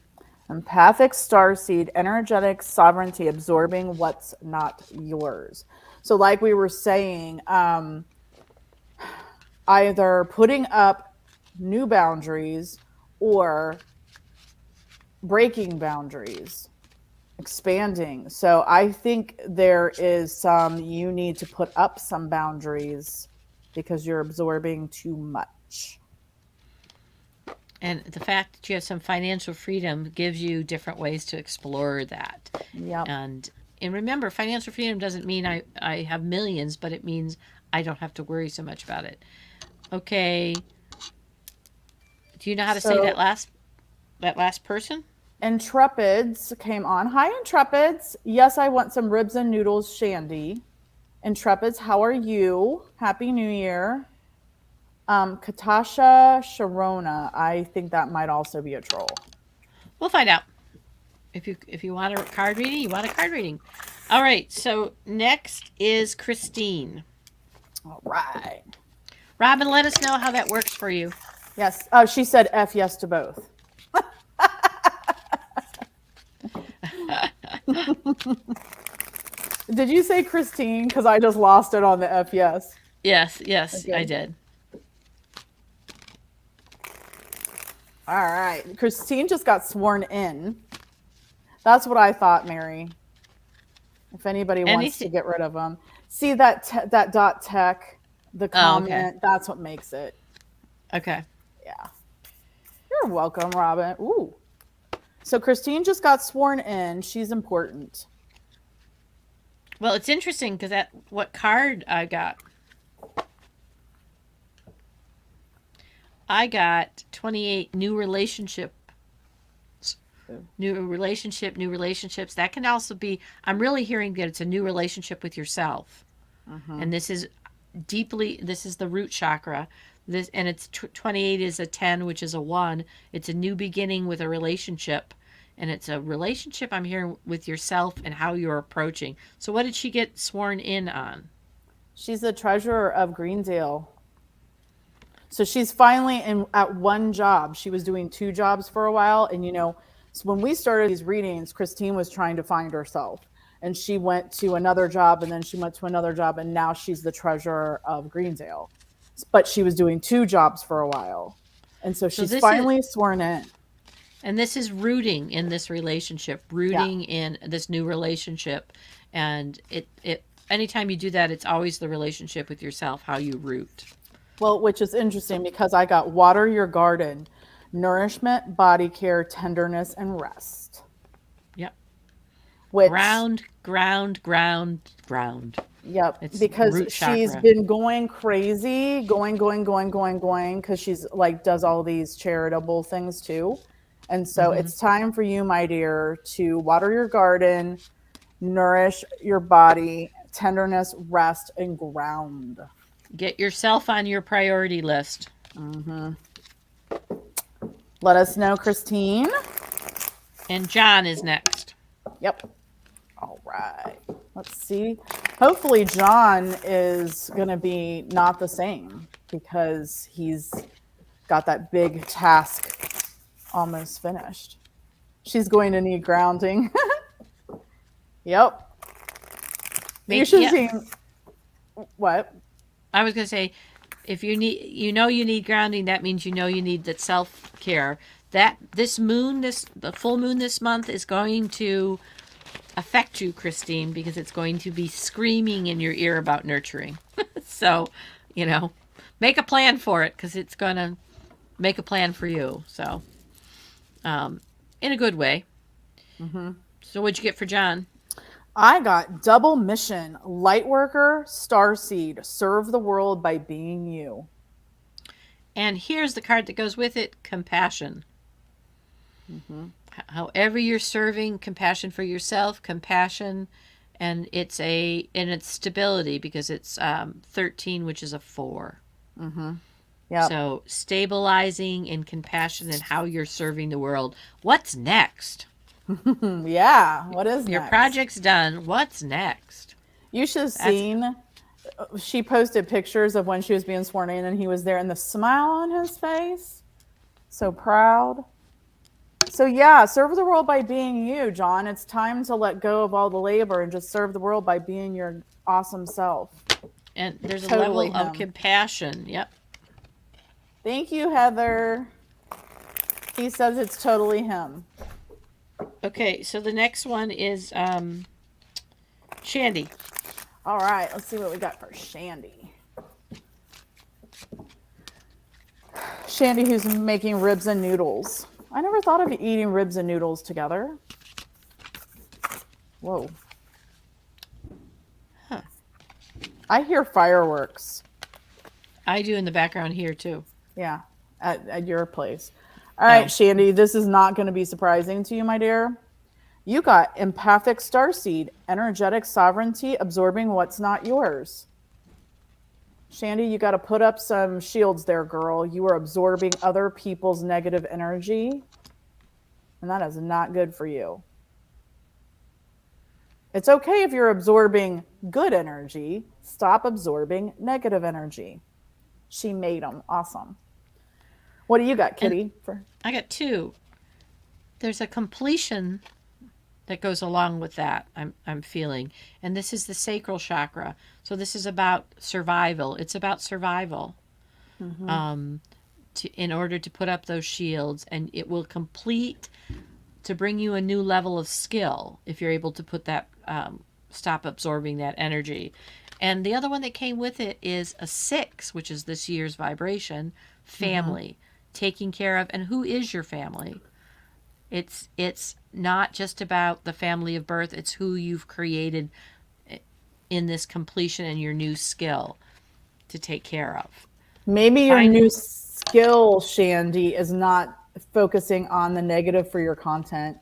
S1: Empathic starseed, energetic sovereignty, absorbing what's not yours. So like we were saying, either putting up new boundaries or breaking boundaries, expanding. So I think there is you need to put up some boundaries because you're absorbing too much.
S2: And the fact that you have some financial freedom gives you different ways to explore that.
S1: Yep.
S2: And remember, financial freedom doesn't mean I have millions, but it means I don't have to worry so much about it. Okay. Do you know how to say that last person?
S1: Intrepids came on. Hi, Intrepids. Yes, I want some ribs and noodles, Shandy. Intrepids, how are you? Happy New Year. Katasha Sharona. I think that might also be a troll.
S2: We'll find out. If you want a card reading, you want a card reading. All right. So next is Christine.
S1: All right.
S2: Robin, let us know how that works for you.
S1: Yes. She said F yes to both. Did you say Christine? Because I just lost it on the F yes.
S2: Yes,
S1: Okay.
S2: I did.
S1: All right. Christine just got sworn in. That's what I thought, Mary. If anybody wants to get rid of them. See that dot tech, the comment,
S2: okay.
S1: That's what makes it.
S2: Okay.
S1: Yeah. You're welcome, Robin. Ooh. So Christine just got sworn in. She's important.
S2: Well, it's interesting because what card I got. I got 28 new relationships. New relationships. That can also be, I'm really hearing that it's a new relationship with yourself. Mm-hmm. And this is the root chakra. And it's 28 is a 10, which is a 1. It's a new beginning with a relationship. And it's a relationship I'm hearing with yourself and how you're approaching. So what did she get sworn in on?
S1: She's the treasurer of Greendale. So she's finally at one job. She was doing 2 jobs for a while. And, so when we started these readings, Christine was trying to find herself. And she went to another job, and then she went to another job, and now she's the treasurer of Greendale. But she was doing 2 jobs for a while. And so she's finally sworn in.
S2: And this is rooting in this relationship, in this new relationship. And it anytime you do that, it's always the relationship with yourself, how you root.
S1: Well, which is interesting because I got water your garden, nourishment, body care, tenderness, and rest.
S2: Yep.
S1: Which,
S2: ground.
S1: Yep.
S2: It's
S1: because she's been going crazy, going, because she's does all these charitable things too. And so it's time for you, my dear, to water your garden, nourish your body, tenderness, rest, and ground.
S2: Get yourself on your priority list.
S1: Mm-hmm. Let us know, Christine.
S2: And John is next.
S1: Yep. All right. Let's see. Hopefully John is going to be not the same because he's got that big task almost finished. She's going to need grounding. Yep. You should see. What?
S2: I was going to say, if you need grounding, that means you need that self-care. That the full moon this month is going to affect you, Christine, because it's going to be screaming in your ear about nurturing. So, make a plan for it because it's going to make a plan for you. So, in a good way. Mm-hmm. So what'd you get for John?
S1: I got double mission, light worker, starseed, serve the world by being you.
S2: And here's the card that goes with it, compassion. Mm-hmm. However you're serving, compassion for yourself, compassion, and it's stability because it's 13, which is a 4. Mm-hmm. Yeah. So stabilizing and compassion and how you're serving the world. What's next?
S1: Yeah. What is
S2: your
S1: next?
S2: project's done? What's next?
S1: You should have seen. She posted pictures of when she was being sworn in, and he was there, and the smile on his face, so proud. So yeah, serve the world by being you, John. It's time to let go of all the labor and just serve the world by being your awesome self.
S2: And there's a level of compassion. Yep.
S1: Thank you, Heather. He says it's totally him.
S2: Okay, so the next one is Shandy.
S1: All right, let's see what we got for Shandy. Shandy, who's making ribs and noodles. I never thought of eating ribs and noodles together. Whoa.
S2: Huh.
S1: I hear fireworks.
S2: I do in the background here too.
S1: Yeah, at your place. All right, Shandy, this is not going to be surprising to you, my dear. You got empathic starseed, energetic sovereignty, absorbing what's not yours. Shandy, you got to put up some shields there, girl. You are absorbing other people's negative energy, and that is not good for you. It's okay if you're absorbing good energy. Stop absorbing negative energy. She made them. Awesome. What do you got, Kitty?
S2: I got 2. There's a completion that goes along with that, I'm feeling. And this is the Sacral Chakra. So this is about survival. It's about survival. Mm-hmm. In order to put up those shields. And it will complete to bring you a new level of skill if you're able to put that, stop absorbing that energy. And the other one that came with it is a 6, which is this year's vibration, family, taking care of. And who is your family? It's not just about the family of birth. It's who you've created in this completion and your new skill to take care of.
S1: Maybe your new skill, Shandy, is not focusing on the negative for your content.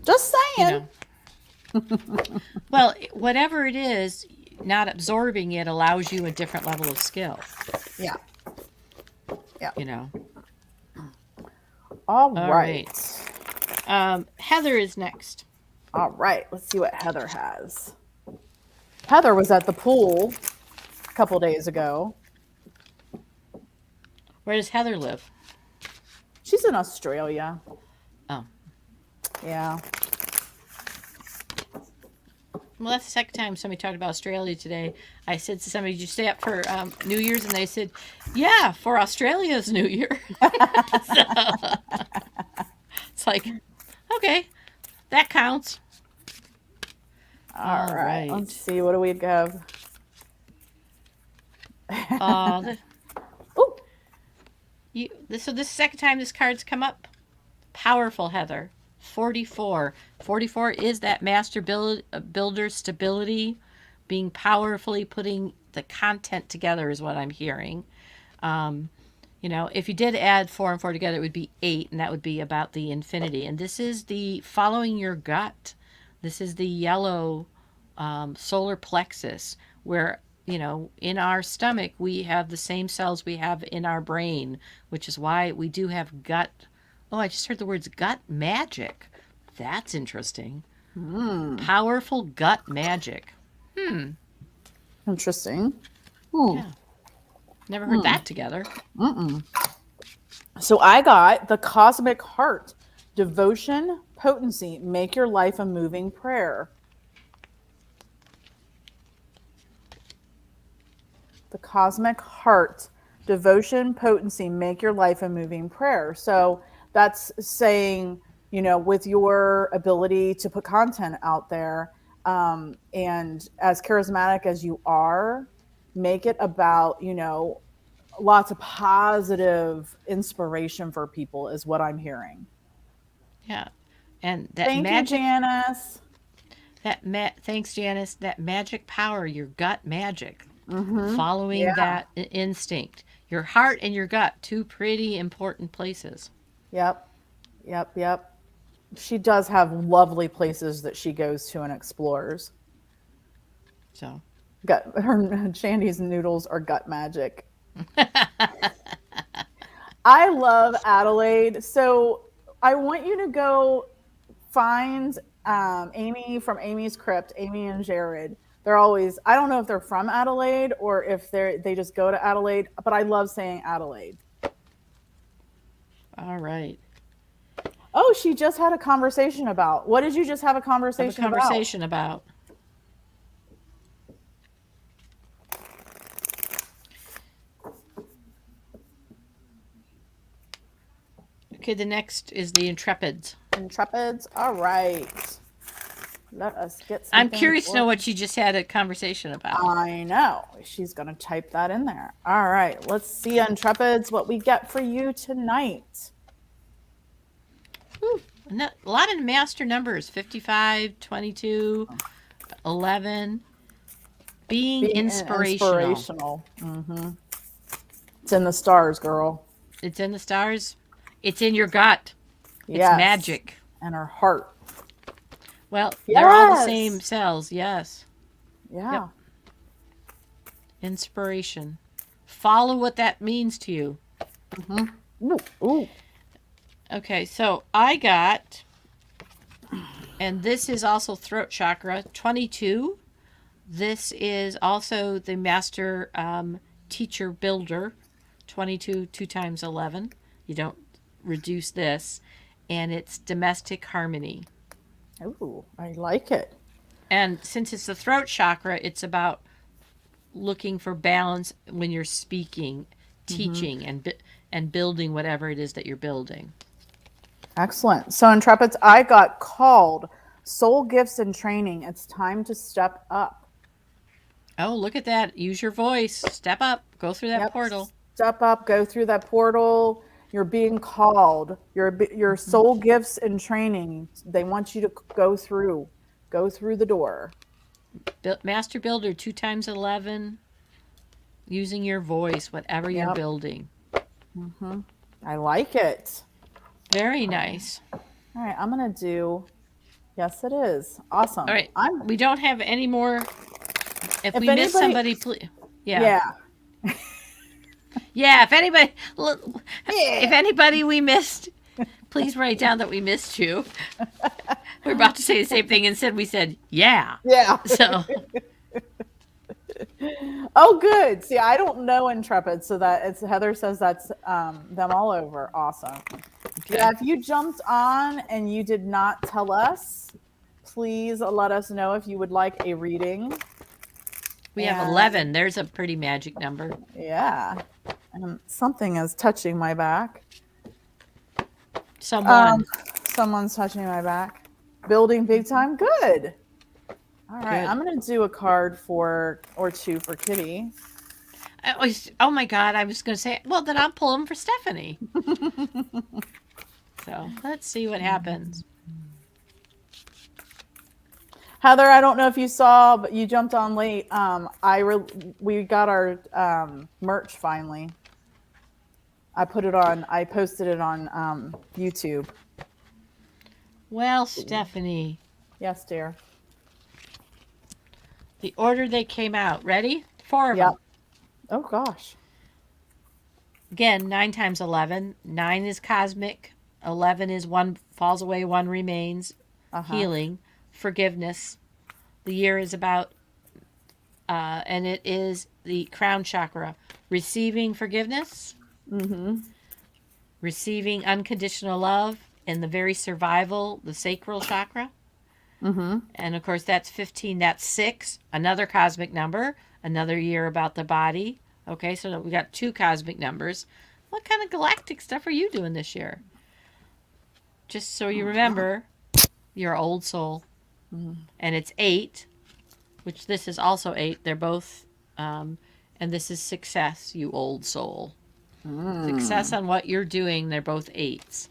S1: Just saying.
S2: Well, whatever it is, not absorbing it allows you a different level of skill.
S1: Yeah.
S2: Yeah.
S1: All right.
S2: Heather is next.
S1: All right. Let's see what Heather has. Heather was at the pool a couple days ago.
S2: Where does Heather live?
S1: She's in Australia.
S2: Oh.
S1: Yeah.
S2: Well, that's the second time somebody talked about Australia today. I said to somebody, did you stay up for New Year's? And they said, yeah, for Australia's New Year. So, it's like, okay, that counts.
S1: All right. Let's see. What do we have?
S2: So this second time this card's come up. Powerful Heather. 44. 44 is that master builder stability, being powerfully putting the content together is what I'm hearing. If you did add 4 and 4 together, it would be 8, and that would be about the infinity. And this is the following your gut. This is the yellow solar plexus, where, in our stomach, we have the same cells we have in our brain, which is why we do have gut. Oh, I just heard the words gut magic. That's interesting. Powerful gut magic.
S1: Interesting.
S2: Yeah. Never heard that together.
S1: So I got the cosmic heart. Devotion, potency, make your life a moving prayer. The cosmic heart. Devotion, potency, make your life a moving prayer. So that's saying, with your ability to put content out there, and as charismatic as you are, make it about, lots of positive inspiration for people is what I'm hearing.
S2: Yeah. And that
S1: Thank you, Janice.
S2: Thanks, Janice. That magic power, your gut magic, following that instinct. Your heart and your gut, 2 pretty important places.
S1: Yep. She does have lovely places that she goes to and explores.
S2: So,
S1: her Shandy's noodles are gut magic. I love Adelaide. So I want you to go find Amy from Amy's Crypt, Amy and Jared. They're always, I don't know if they're from Adelaide or if they just go to Adelaide, but I love saying Adelaide.
S2: All right.
S1: Oh, she just had a conversation about. What did you just have a conversation
S2: about? Okay, the next is the Intrepids.
S1: Intrepids. All right. Let us get
S2: I'm
S1: something.
S2: curious to know what you just had a conversation about.
S1: I know. She's going to type that in there. All right. Let's see, Intrepids, what we get for you tonight.
S2: Whew. A lot of master numbers: 55, 22, 11. Being inspirational.
S1: Mm-hmm. It's in the stars, girl.
S2: It's in the stars. It's in your gut. It's
S1: Yes.
S2: magic.
S1: And her heart.
S2: Well,
S1: Yes.
S2: they're all the same cells. Yes.
S1: Yeah.
S2: Yep. Inspiration. Follow what that means to you.
S1: Mm-hmm. Ooh.
S2: Okay, so I got, and this is also throat chakra, 22. This is also the master teacher builder, 22, 2 times 11. You don't reduce this. And it's domestic harmony.
S1: Ooh, I like it.
S2: And since it's the throat chakra, it's about looking for balance when you're speaking, teaching, and building whatever it is that you're building.
S1: Excellent. So, Intrepids, I got called soul gifts and training. It's time to step up.
S2: Oh, look at that. Use your voice. Step up. Go through that portal.
S1: Step up. Go through that portal. You're being called. Your soul gifts and training. They want you to go through. Go through the door.
S2: Master Builder, 2 times 11. Using your voice, whatever you're building.
S1: Mm-hmm. I like it.
S2: Very nice.
S1: All right, I'm going to do, yes, it is. Awesome.
S2: All right, we don't have any more. If we miss somebody, please.
S1: Yeah.
S2: Yeah, if anybody we missed, please write down that we missed you. We're about to say the same thing. Instead, we said, yeah.
S1: Yeah.
S2: So.
S1: Oh, good. See, I don't know Intrepid, so that it's Heather says that's them all over. Awesome. Okay. Yeah, if you jumped on and you did not tell us, please let us know if you would like a reading.
S2: We have 11. There's a pretty magic number.
S1: Yeah. And something is touching my back.
S2: Someone's
S1: touching my back. Building big time. Good. All right.
S2: Good.
S1: I'm going to do a card or two for Kitty.
S2: Oh my God. I was going to say, well, then I'll pull them for Stephanie. So let's see what happens.
S1: Heather, I don't know if you saw, but you jumped on late. We got our merch finally. I posted it on YouTube.
S2: Well, Stephanie.
S1: Yes, dear.
S2: The order they came out. Ready? 4 of them.
S1: Oh, gosh.
S2: Again, 9 times 11. 9 is cosmic. 11 is 1 falls away, 1 remains. Healing. Forgiveness. The year is about, and it is the crown chakra. Receiving forgiveness.
S1: Mm-hmm.
S2: Receiving unconditional love. And the very survival, the sacral chakra.
S1: Mm-hmm.
S2: And of course, that's 15. That's 6. Another cosmic number. Another year about the body. Okay, so we got 2 cosmic numbers. What kind of galactic stuff are you doing this year? Just so you remember, your old soul. And it's 8, which this is also 8. They're both, and this is success, you old soul. Success on what you're doing. They're both 8s.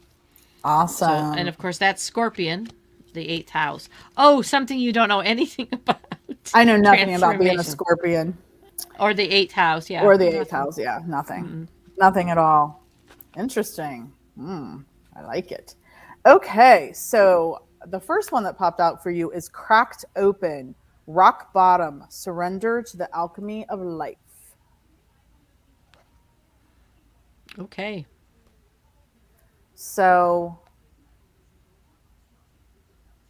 S1: Awesome.
S2: So, and of course, that's Scorpion, the 8th house. Oh, something you don't know anything about.
S1: I know nothing about being a Scorpion.
S2: Or the 8th house, yeah.
S1: Or the 8th house, yeah. Nothing. Mm-mm. Nothing at all. Interesting. I like it. Okay, so the first one that popped out for you is Cracked Open, Rock Bottom, Surrender to the Alchemy of Life.
S2: Okay.
S1: So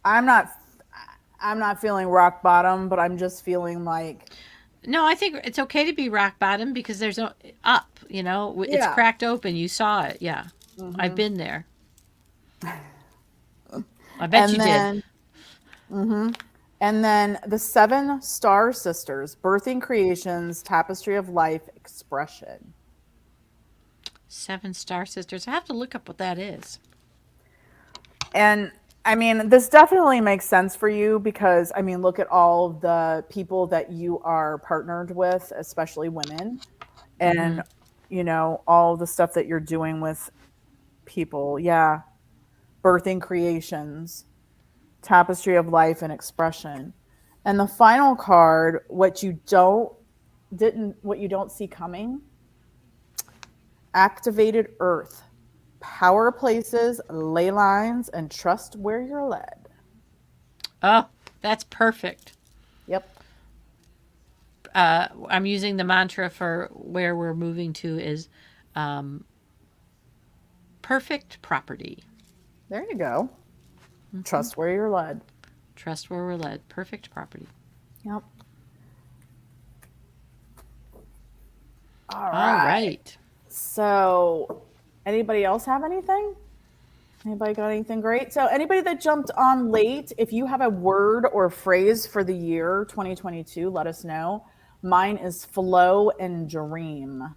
S1: I'm not feeling rock bottom, but I'm just feeling like.
S2: No, I think it's okay to be rock bottom because there's no up, it's cracked open. You saw it. Yeah. Mm-hmm. I've been there. I bet you did.
S1: Mm-hmm. And then the 7 Star Sisters, Birthing Creations, Tapestry of Life, Expression.
S2: 7 Star Sisters. I have to look up what that is.
S1: And I mean, this definitely makes sense for you because, I mean, look at all of the people that you are partnered with, especially women,
S2: Mm-hmm.
S1: and, all the stuff that you're doing with people. Yeah. Birthing creations, tapestry of life and expression. And the final card, what you don't see coming, activated earth, power places, ley lines, and trust where you're led.
S2: Oh, that's perfect.
S1: Yep.
S2: I'm using the mantra for where we're moving to is um, perfect property.
S1: There you go.
S2: Mm-hmm.
S1: Trust where you're led.
S2: Trust where we're led. Perfect property.
S1: Yep. All
S2: All
S1: right.
S2: right.
S1: So, anybody else have anything? Anybody got anything great? So, anybody that jumped on late, if you have a word or phrase for the year 2022, let us know. Mine is flow and dream.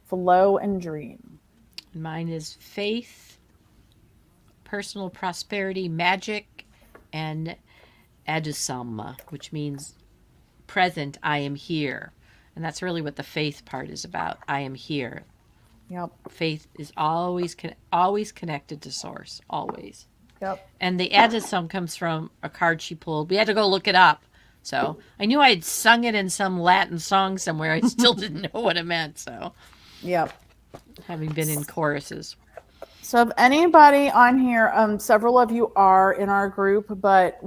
S1: Flow and dream.
S2: Mine is faith, personal prosperity, magic, and adusam, which means present, I am here. And that's really what the faith part is about. I am here.
S1: Yep.
S2: Faith is always connected to source, always.
S1: Yep.
S2: And the adusam comes from a card she pulled. We had to go look it up. So I knew I'd sung it in some Latin song somewhere. I still didn't know what it meant. So
S1: Yep.
S2: having been in choruses.
S1: So if anybody on here, several of you are in our group, but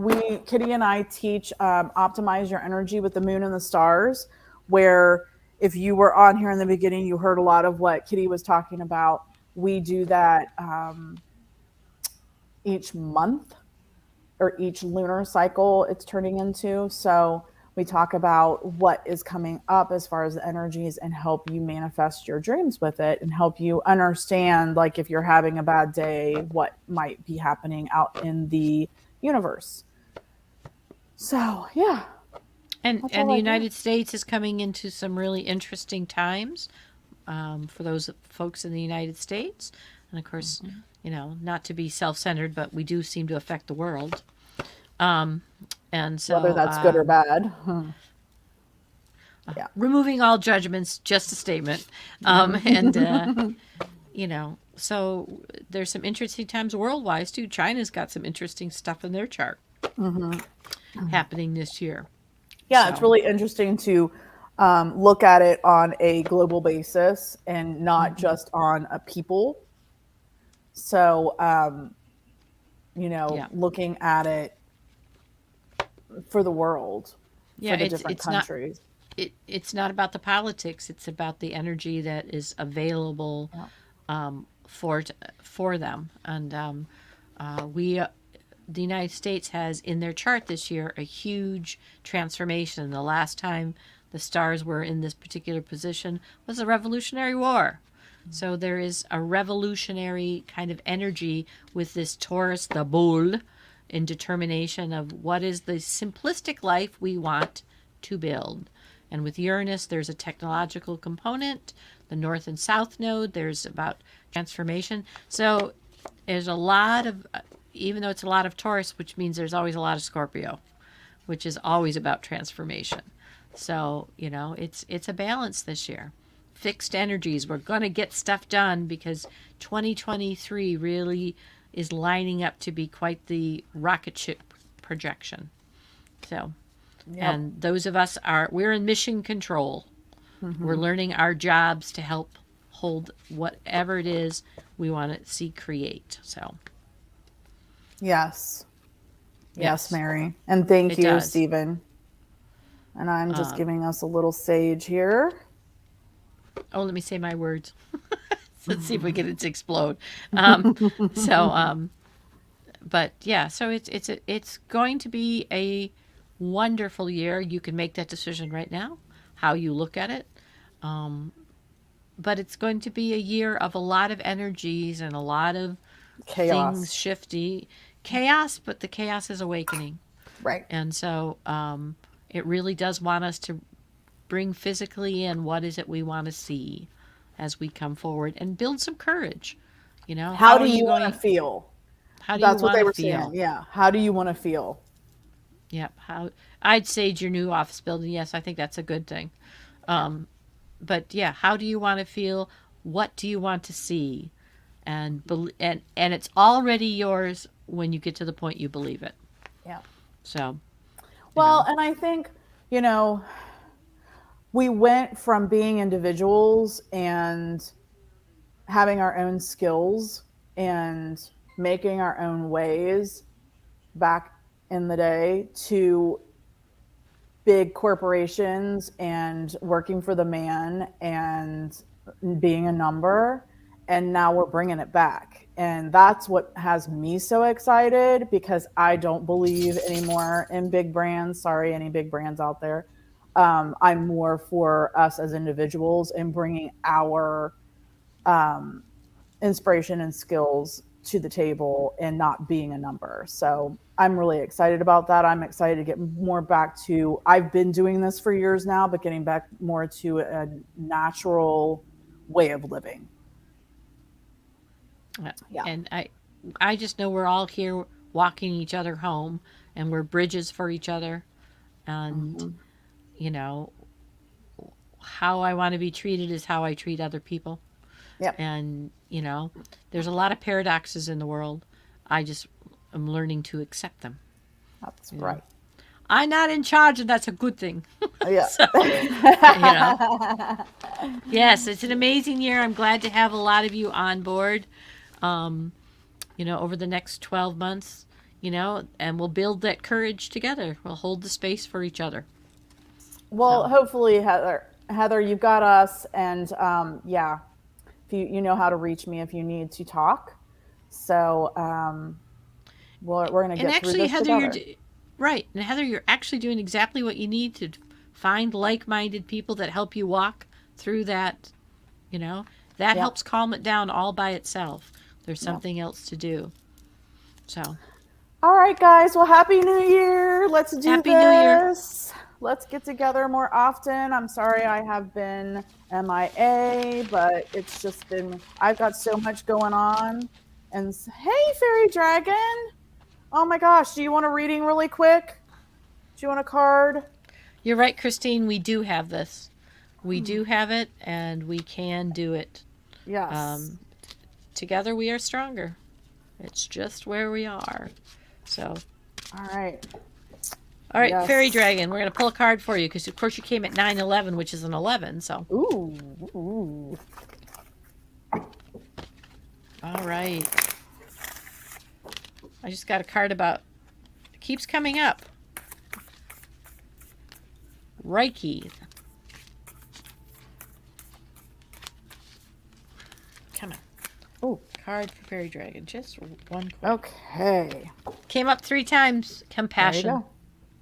S1: Kitty and I teach Optimize Your Energy with the Moon and the Stars, where if you were on here in the beginning, you heard a lot of what Kitty was talking about. We do that each month or each lunar cycle it's turning into. So we talk about what is coming up as far as the energies and help you manifest your dreams with it and help you understand, like, if you're having a bad day, what might be happening out in the universe. So, yeah.
S2: And
S1: That's
S2: the
S1: all I got.
S2: United States is coming into some really interesting times for those folks in the United States. And of course, not to be self-centered, but we do seem to affect the world. And so,
S1: Whether that's good or bad. Yeah.
S2: removing all judgments, just a statement. So there's some interesting times worldwide too. China's got some interesting stuff in their chart happening this year.
S1: Yeah, it's really interesting to look at it on a global basis and not just on a people. So, looking at it for the world, for the different countries.
S2: It's not about the politics. It's about the energy that is available for them. And the United States has in their chart this year a huge transformation. The last time the stars were in this particular position was the Revolutionary War. So there is a revolutionary kind of energy with this Taurus, the bull, in determination of what is the simplistic life we want to build. And with Uranus, there's a technological component. The North and South node, there's about transformation. So there's a lot of, even though it's a lot of Taurus, which means there's always a lot of Scorpio, which is always about transformation. So, it's a balance this year. Fixed energies. We're going to get stuff done because 2023 really is lining up to be quite the rocket ship projection. So, and those of us we're in mission control. We're learning our jobs to help hold whatever it is we want to see create. So,
S1: Yes, Mary. And thank you, Stephen. And I'm just giving us a little sage here.
S2: Oh, let me say my words. Let's see if we get it to explode. But yeah, so it's going to be a wonderful year. You can make that decision right now, how you look at it. But it's going to be a year of a lot of energies and a lot of things shifty. Chaos, but the chaos is awakening.
S1: Right.
S2: And so it really does want us to bring physically in what is it we want to see as we come forward and build some courage.
S1: How do you want to feel?
S2: How do you
S1: That's what
S2: want
S1: they
S2: to
S1: were saying.
S2: feel?
S1: Yeah. How do you want to feel?
S2: Yep. How I'd sage your new office building. Yes, I think that's a good thing. Um, but yeah, how do you want to feel? What do you want to see? And it's already yours when you get to the point you believe it.
S1: Yeah.
S2: So, you
S1: Well,
S2: know,
S1: and I think, you know, we went from being individuals and having our own skills and making our own ways back in the day to big corporations and working for the man and being a number. And now we're bringing it back. And that's what has me so excited because I don't believe anymore in big brands. Sorry, any big brands out there. I'm more for us as individuals and bringing our um, inspiration and skills to the table and not being a number. So I'm really excited about that. I'm excited to get more back to, I've been doing this for years now, but getting back more to a natural way of living. Yeah.
S2: and I just know we're all here walking each other home, and we're bridges for each other. And
S1: Mm-hmm.
S2: you know, how I want to be treated is how I treat other people.
S1: Yep.
S2: And there's a lot of paradoxes in the world. I just am learning to accept them.
S1: That's
S2: You know,
S1: right.
S2: I'm not in charge, and that's a good thing.
S1: Yeah.
S2: So, yes, it's an amazing year. I'm glad to have a lot of you on board. Um, over the next 12 months, and we'll build that courage together. We'll hold the space for each other.
S1: Well,
S2: So,
S1: hopefully, Heather, you've got us. And yeah, if you know how to reach me if you need to talk. So we're going to
S2: and
S1: get through
S2: actually,
S1: this
S2: Heather,
S1: together.
S2: right. And Heather, you're actually doing exactly what you need to find like-minded people that help you walk through that. That
S1: Yep.
S2: helps calm it down all by itself. There's
S1: Yep.
S2: something else to do. So,
S1: All right, guys. Well, Happy New Year. Let's do
S2: Happy New Year.
S1: this. Let's get together more often. I'm sorry I have been MIA, but it's just been, I've got so much going on. And hey, Fairy Dragon. Oh my gosh. Do you want a reading really quick? Do you want a card?
S2: You're right, Christine. We do have this. We do have it, and we can do it.
S1: Yes.
S2: Together we are stronger. It's just where we are. So,
S1: All right.
S2: all right,
S1: Yes.
S2: Fairy Dragon, we're going to pull a card for you because, of course, you came at 9/11, which is an 11. So,
S1: Ooh.
S2: all right. I just got a card about, it keeps coming up. Reiki. Come on.
S1: Oh,
S2: Card for Fairy Dragon. Just one card.
S1: okay.
S2: Came up 3 times. Compassion.
S1: There you go.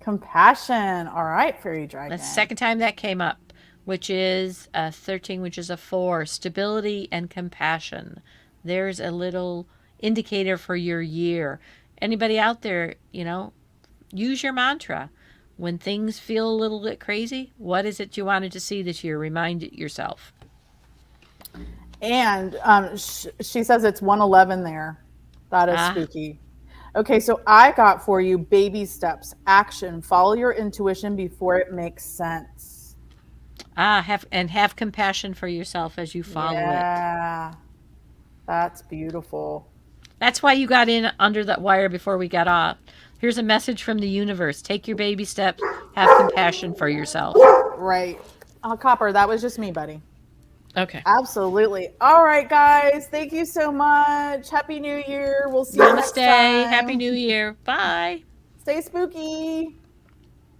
S1: Compassion. All right, Fairy Dragon.
S2: That's the second time that came up, which is a 13, which is a 4. Stability and compassion. There's a little indicator for your year. Anybody out there, use your mantra. When things feel a little bit crazy, what is it you wanted to see this year? Remind yourself.
S1: And she says it's 111 there. That is
S2: Ah.
S1: spooky. Okay, so I got for you baby steps, action, follow your intuition before it makes sense.
S2: Have compassion for yourself as you follow it.
S1: Yeah, that's beautiful.
S2: That's why you got in under that wire before we got off. Here's a message from the universe. Take your baby steps. Have compassion for yourself.
S1: Right. Copper, that was just me, buddy.
S2: Okay.
S1: Absolutely. All right, guys. Thank you so much. Happy New Year. We'll see you next
S2: Namaste.
S1: time.
S2: Happy New Year. Bye.
S1: Stay spooky.